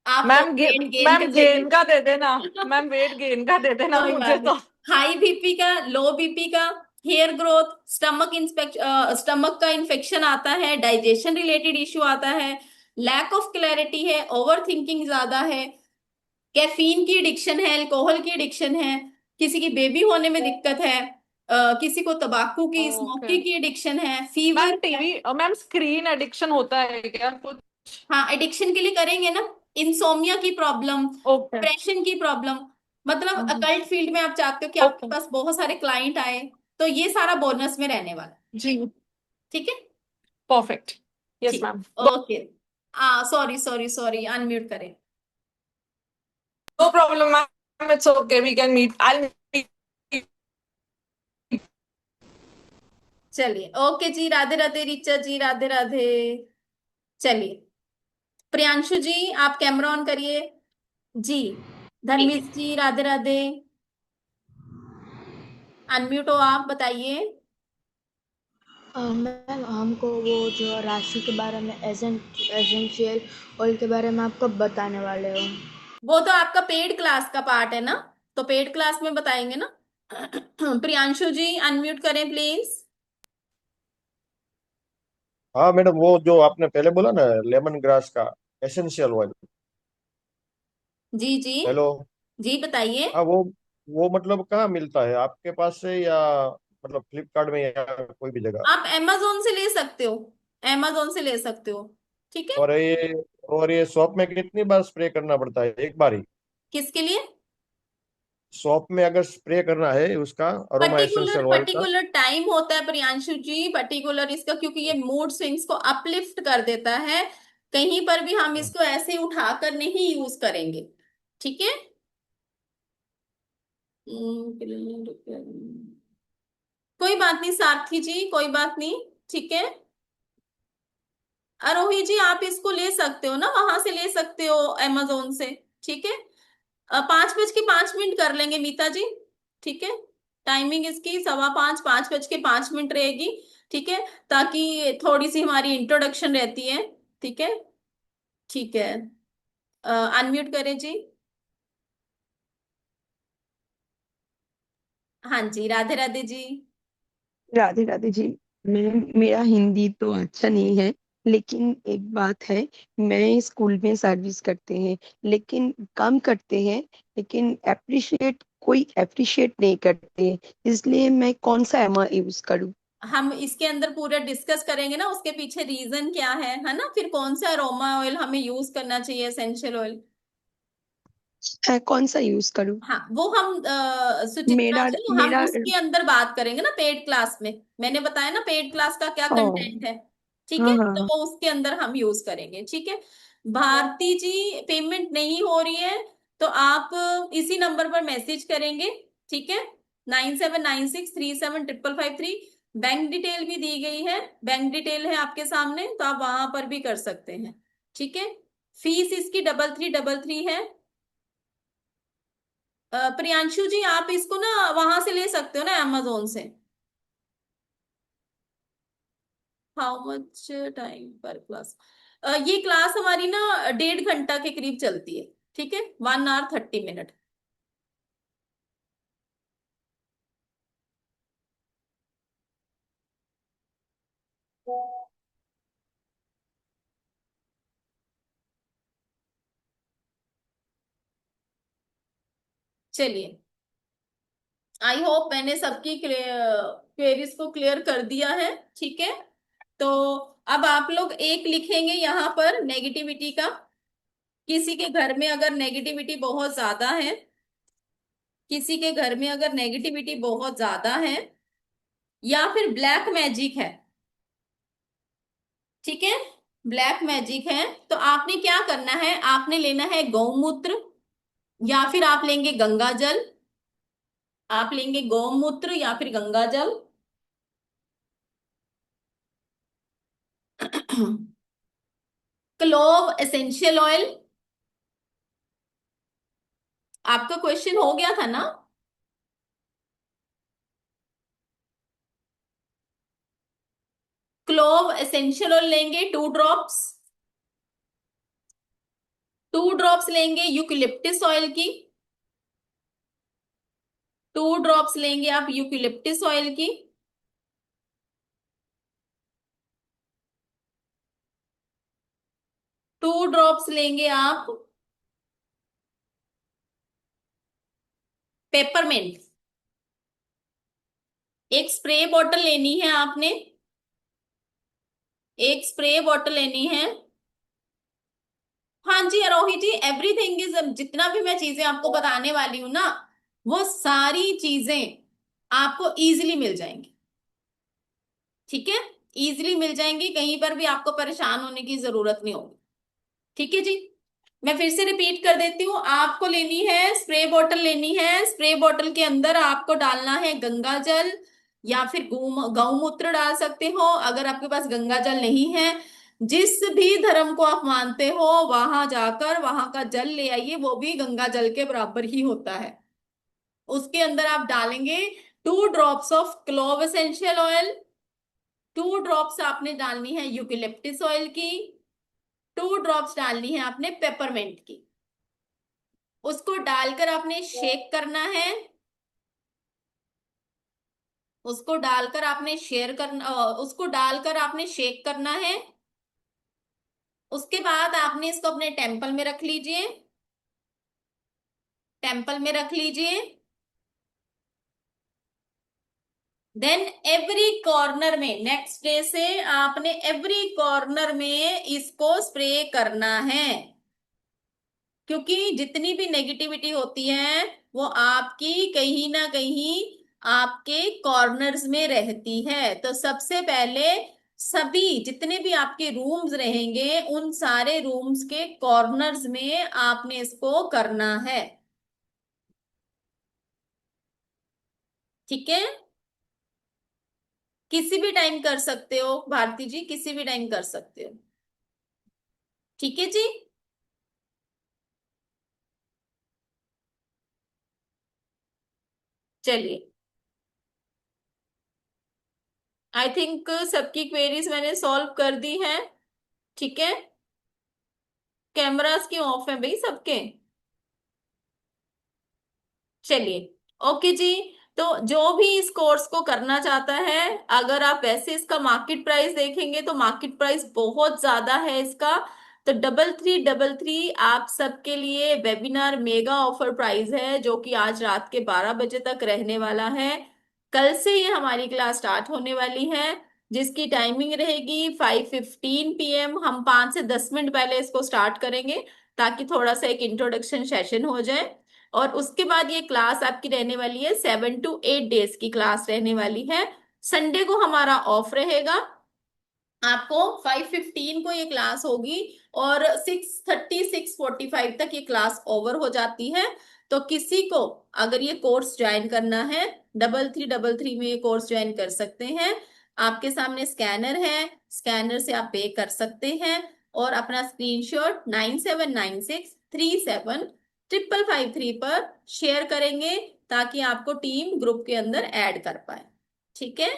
आप
मैम
वेट गेन
मैम
करेंगे।
गेन का दे देना। मैम वेट गेन का दे देना
कोई
मुझे
बात नहीं।
तो।
हाई बीपी का, लो बीपी का, hair growth, stomach inspection, stomach का इन्फेक्शन आता है, डाइजेशन रिलेटेड इश्यू आता है, लैक ऑफ क्लैरिटी है, ओवर थिंकिंग ज्यादा है, कैफीन की एडिक्शन है, अल्कोहल की एडिक्शन है, किसी की बेबी होने में दिक्कत है, किसी को तंबाकू की,
ओके
स्मोकिंग की एडिक्शन है,
मैम,
फीवर है।
टीवी मैम स्क्रीन एडिक्शन होता है क्या कुछ?
हाँ, एडिक्शन के लिए करेंगे ना। इंसोमिया की प्रॉब्लम,
ओके।
डिप्रेशन की प्रॉब्लम, मतलब अकल्ट फील्ड में आप चाहते हो कि आपके
ओके
पास बहुत सारे क्लाइंट आए, तो ये सारा बोनस में रहने वाला है,
जी,
ठीक है।
परफेक्ट। यस
ठीक।
Ma'am.
Okay. Sorry sorry sorry, unmute करें।
No problem ma'am, it's okay, we can meet, I meet.
चलिए, ओके जी, राधे राधे रिचा जी, राधे राधे। चलिए, प्रियांशु जी आप कैमरा ऑन करिए जी। धर्मेश जी राधे राधे, अनम्यूट हो आप, बताइए।
मैम हमको वो जो राशि के बारे में एसेंशियल ऑयल के बारे में आप कब बताने वाले हो?
वो तो आपका पेड क्लास का पार्ट है ना, तो पेड क्लास में बताएंगे ना। प्रियांशु जी अनम्यूट करें प्लीज।
हाँ मैडम, वो जो आपने पहले बोला ना, लेमन ग्रास का एसेंशियल ऑयल।
जी जी।
हेलो।
जी बताइए।
हाँ, वो मतलब कहाँ मिलता है, आपके पास से या मतलब फ्लिपकार्ट में या कोई भी जगह?
आप amazon से ले सकते हो, amazon से ले सकते हो, ठीक है।
और ये और ये शॉप में कितनी बार स्प्रे करना पड़ता है, एक बार ही?
किसके लिए?
शॉप में अगर स्प्रे करना है उसका, अरोमा
पर्टिकुलर
एसेंशियल ऑयल का?
पर्टिकुलर टाइम होता है प्रियांशु जी, पर्टिकुलर इसका, क्योंकि ये मूड स्विंग्स को अपलिफ्ट कर देता है। कहीं पर भी हम इसको ऐसे उठाकर नहीं यूज करेंगे, ठीक है। कोई बात नहीं सारथी जी, कोई बात नहीं, ठीक है। आरोही जी आप इसको ले सकते हो ना, वहां से ले सकते हो, amazon से, ठीक है। 5:05 कर लेंगे मीता जी, ठीक है। टाइमिंग इसकी 5:15, 5:05 रहेगी, ठीक है। ताकि थोड़ी सी हमारी इंट्रोडक्शन रहती है, ठीक है। ठीक है, अनम्यूट करें जी। हाँ जी, राधे राधे जी।
राधे राधे जी। मैम मेरा हिंदी तो अच्छा नहीं है, लेकिन एक बात है, मैं स्कूल में सर्विस करते हैं, लेकिन काम करते हैं, लेकिन कोई अप्रिशिएट नहीं करते, इसलिए मैं कौन सा एमा यूज करूँ?
हम इसके अंदर पूरा डिस्कस करेंगे ना, उसके पीछे रीजन क्या है ना, फिर कौन सा अरोमा ऑयल हमें यूज करना चाहिए, एसेंशियल ऑयल।
कौन सा यूज करूँ?
हाँ, वो हम सुचित्रा
मेरा
जी हम
मेरा
उसके अंदर बात करेंगे ना, पेड क्लास में। मैंने बताया ना पेड क्लास का क्या
ओ,
कंटेंट है, ठीक
हाँ
है, तो
हाँ।
वो उसके अंदर हम यूज करेंगे, ठीक है। भारती जी पेमेंट नहीं हो रही है, तो आप इसी नंबर पर मैसेज करेंगे, ठीक है, 9796375553। बैंक डिटेल भी दी गई है, बैंक डिटेल है आपके सामने, तो आप वहां पर भी कर सकते हैं, ठीक है। फीस इसकी 3333 है। प्रियांशु जी आप इसको ना वहां से ले सकते हो ना, अमेजोन से। हाउ मच टाइम पर क्लास? ये क्लास हमारी ना 1.5 घंटा के करीब चलती है, ठीक है, 1 hour 30 minute। चलिए, आई होप मैंने सबकी क्वेरीज को क्लियर कर दिया है, ठीक है। तो अब आप लोग एक लिखेंगे यहाँ पर नेगेटिविटी का। किसी के घर में अगर नेगेटिविटी बहुत ज्यादा है, किसी के घर में अगर नेगेटिविटी बहुत ज्यादा है या फिर ब्लैक मैजिक है, ठीक है, ब्लैक मैजिक है, तो आपने क्या करना है, आपने लेना है गौमूत्र, या फिर आप लेंगे गंगा जल। आप लेंगे गौमूत्र या फिर गंगा जल। Clove essential oil. आपका क्वेश्चन हो गया था ना? क्लोव एसेंशियल ऑयल लेंगे 2 ड्रॉप्स। 2 ड्रॉप्स लेंगे यूकलिप्टिस ऑयल की। 2 ड्रॉप्स लेंगे आप यूकलिप्टिस ऑयल की। 2 ड्रॉप्स लेंगे आप पेपरमेंट। एक स्प्रे बॉटल लेनी है आपने, एक स्प्रे बॉटल लेनी है। हाँ जी आरोही जी, एवरीथिंग इज, जितना भी मैं चीजें आपको बताने वाली हूं ना, वो सारी चीजें आपको इजीली मिल जाएंगी, ठीक है, इजीली मिल जाएंगी, कहीं पर भी आपको परेशान होने की जरूरत नहीं होगी, ठीक है जी। मैं फिर से रिपीट कर देती हूँ, आपको लेनी है स्प्रे बॉटल लेनी है। स्प्रे बॉटल के अंदर आपको डालना है गंगा जल या फिर गौमूत्र डाल सकते हो, अगर आपके पास गंगा जल नहीं है। जिस भी धर्म को आप मानते हो वहां जाकर वहां का जल ले आइए, वो भी गंगा जल के बराबर ही होता है। उसके अंदर आप डालेंगे 2 drops of clove essential oil. 2 drops आपने डालनी है यूकेलिप्टिस ऑयल की। 2 ड्रॉप्स डालनी है आपने पेपरमेंट की। उसको डालकर आपने शेक करना है। उसको डालकर आपने शेयर करना उसको डालकर आपने शेक करना है। उसके बाद आपने इसको अपने टेम्पल में रख लीजिए। टेम्पल में रख लीजिए। देन एवरी कॉर्नर में, नेक्स्ट डे से आपने एवरी कॉर्नर में इसको स्प्रे करना है, क्योंकि जितनी भी नेगेटिविटी होती है वो आपकी कहीं ना कहीं आपके कॉर्नर्स में रहती है। तो सबसे पहले सभी जितने भी आपके रूम्स रहेंगे उन सारे रूम्स के कॉर्नर्स में आपने इसको करना है, ठीक है। किसी भी टाइम कर सकते हो भारती जी, किसी भी टाइम कर सकते हो, ठीक है जी। चलिए, आई थिंक सबकी क्वेरीज मैंने सॉल्व कर दी है, ठीक है। कैमरास क्यों ऑफ है भाई सबके? चलिए, ओके जी। तो जो भी इस कोर्स को करना चाहता है, अगर आप वैसे इसका मार्केट प्राइस देखेंगे तो मार्केट प्राइस बहुत ज्यादा है इसका। तो 3333 आप सबके लिए वेबिनार मेगा ऑफर प्राइस है, जो कि आज रात के 12 बजे तक रहने वाला है। कल से ये हमारी क्लास स्टार्ट होने वाली है, जिसकी टाइमिंग रहेगी 5:15 PM। हम 5 से 10 मिनट पहले इसको स्टार्ट करेंगे, ताकि थोड़ा सा एक इंट्रोडक्शन सेशन हो जाए। और उसके बाद ये क्लास आपकी रहने वाली है, 7 to 8 डेज की क्लास रहने वाली है। संडे को हमारा ऑफ रहेगा, आपको 5:15 को ये क्लास होगी और 6:30 6:45 तक ये क्लास ओवर हो जाती है। तो किसी को अगर ये कोर्स ज्वाइन करना है, 3333 में ये कोर्स ज्वाइन कर सकते हैं। आपके सामने स्कैनर है, स्कैनर से आप पे कर सकते हैं और अपना स्क्रीनशॉट 9796375553 पर शेयर करेंगे ताकि आपको टीम ग्रुप के अंदर ऐड कर पाए। ठीक है,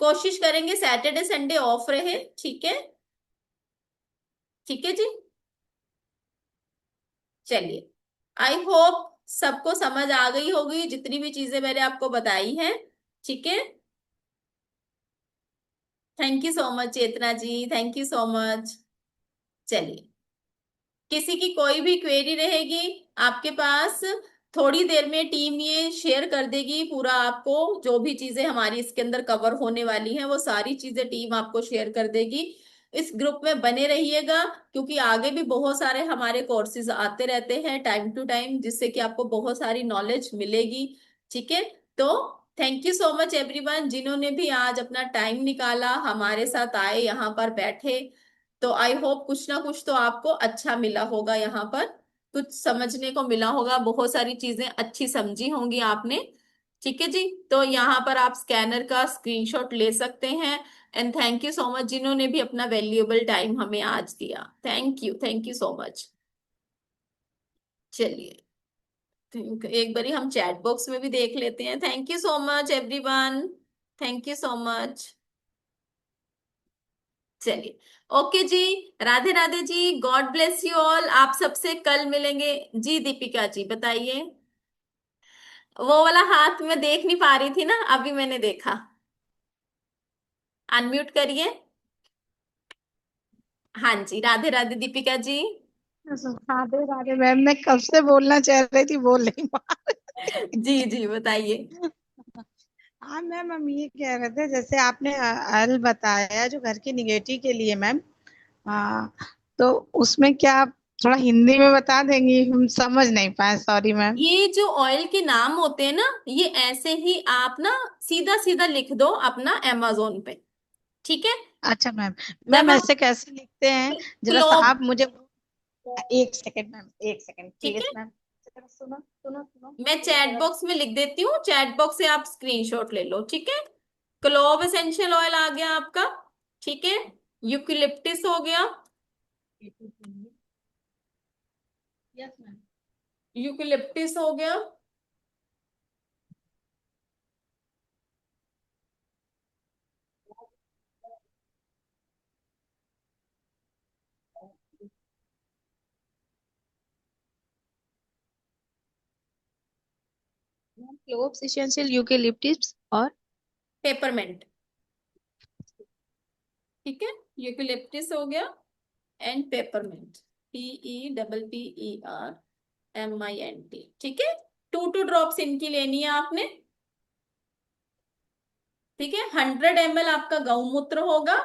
कोशिश करेंगे सैटरडे संडे ऑफ रहे। ठीक है, ठीक है जी। चलिए, आई होप सबको समझ आ गई होगी जितनी भी चीजें मैंने आपको बताई हैं। ठीक है, thank you so much Chetna ji, thank you so much. चलिए, किसी की कोई भी क्वेरी रहेगी आपके पास, थोड़ी देर में टीम ये शेयर कर देगी पूरा, आपको जो भी चीजें हमारी इसके अंदर कवर होने वाली हैं वो सारी चीजें टीम आपको शेयर कर देगी। इस ग्रुप में बने रहिएगा क्योंकि आगे भी बहुत सारे हमारे कोर्सेज आते रहते हैं टाइम टू टाइम, जिससे कि आपको बहुत सारी नॉलेज मिलेगी। ठीक है, तो thank you so much everyone जिन्होंने भी आज अपना टाइम निकाला हमारे साथ आए यहाँ पर बैठे। तो आई होप कुछ ना कुछ तो आपको अच्छा मिला होगा, यहाँ पर कुछ समझने को मिला होगा, बहुत सारी चीजें अच्छी समझी होंगी आपने। ठीक है जी, तो यहाँ पर आप स्कैनर का स्क्रीनशॉट ले सकते हैं। And thank you so much जिन्होंने भी अपना वैल्यूएबल टाइम हमें आज दिया, थैंक यू सो मच। चलिए, एक बारी हम चैट बॉक्स में भी देख लेते हैं। Thank you so much everyone, thank you so much. चलिए, ओके जी, Radhe Radhe ji, God bless you all. आप सबसे कल मिलेंगे जी। दीपिका जी बताइए, वो वाला हाथ मैं देख नहीं पा रही थी ना, अभी मैंने देखा। अनम्यूट करिए। हाँ जी, राधे राधे दीपिका जी।
राधे राधे मैम, मैं कब से बोलना चाह रही थी, बोल नहीं पा
जी जी बताइए।
हाँ मैम, हम ये कह रहे थे जैसे आपने अल बताया जो घर की निगेटिव के लिए मैम, हाँ, तो उसमें क्या आप थोड़ा हिंदी में बता देंगी, हम समझ नहीं पाए, सॉरी मैम।
ये जो ऑयल के नाम होते हैं ना, ये ऐसे ही आप ना सीधा सीधा लिख दो अपना अमेजोन पे। ठीक है,
अच्छा मैम,
जब
मैम
हम
ऐसे कैसे लिखते हैं, जरा सा
क्लोब,
आप मुझे, एक सेकंड मैम, एक सेकंड
ठीक
प्लीज
है,
मैम, जरा सुनो सुनो सुनो
मैं चैट बॉक्स में लिख देती हूँ, चैट बॉक्स से आप स्क्रीनशॉट ले लो। ठीक है, क्लोव एसेंशियल ऑयल आ गया आपका। ठीक है, यूकलिप्टिस हो गया,
यस मैम,
यूकलिप्टिस हो गया,
क्लोव्स एसेंशियल यूकेलिप्टिस और
पेपरमेंट। ठीक है, यूकलिप्टिस हो गया एंड पेपरमेंट, PEPPERMINT। ठीक है, 2 ड्रॉप्स इनकी लेनी है आपने। ठीक है, 100 ml आपका गौमूत्र होगा।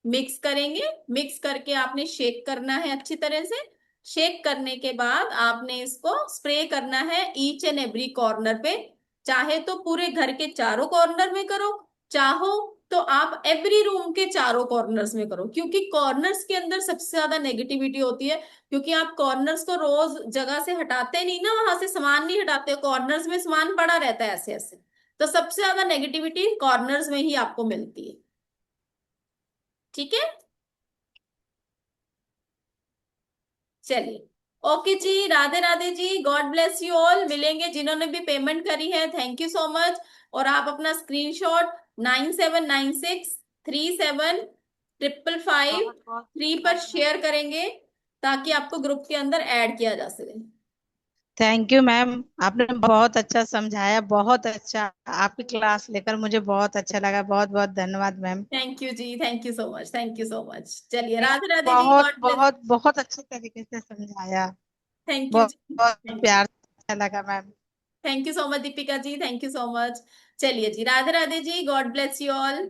मिक्स करेंगे, मिक्स करके आपने शेक करना है अच्छी तरह से। शेक करने के बाद आपने इसको स्प्रे करना है ईच एंड एवरी कॉर्नर पे। चाहे तो पूरे घर के चारों कॉर्नर में करो, चाहो तो आप एवरी रूम के चारों कॉर्नर्स में करो, क्योंकि कॉर्नर्स के अंदर सबसे ज्यादा नेगेटिविटी होती है। क्योंकि आप कॉर्नर्स को रोज जगह से हटाते नहीं ना, वहां से सामान नहीं हटाते, कॉर्नर्स में सामान पड़ा रहता है ऐसे ऐसे। तो सबसे ज्यादा नेगेटिविटी कॉर्नर्स में ही आपको मिलती है। ठीक है, चलिए, ओके जी, Radhe Radhe ji, God bless you all. मिलेंगे जिन्होंने भी पेमेंट करी है, थैंक यू सो मच। और आप अपना स्क्रीनशॉट 9796375553 पर शेयर करेंगे ताकि आपको ग्रुप के अंदर ऐड किया जा सके।
थैंक यू मैम, आपने बहुत अच्छा समझाया, बहुत अच्छा, आपकी क्लास लेकर मुझे बहुत अच्छा लगा, बहुत बहुत धन्यवाद मैम।
थैंक यू जी, thank you so much, thank you so much. चलिए, राधे राधे जी,
बहुत
गॉड ब्लेस।
बहुत बहुत अच्छे तरीके से समझाया,
थैंक यू
बहुत
जी,
बहुत प्यार से अच्छा लगा ma'am.
Thank you so much Deepika ji, thank you so much. चलिए जी, Radhe Radhe ji, God bless you all.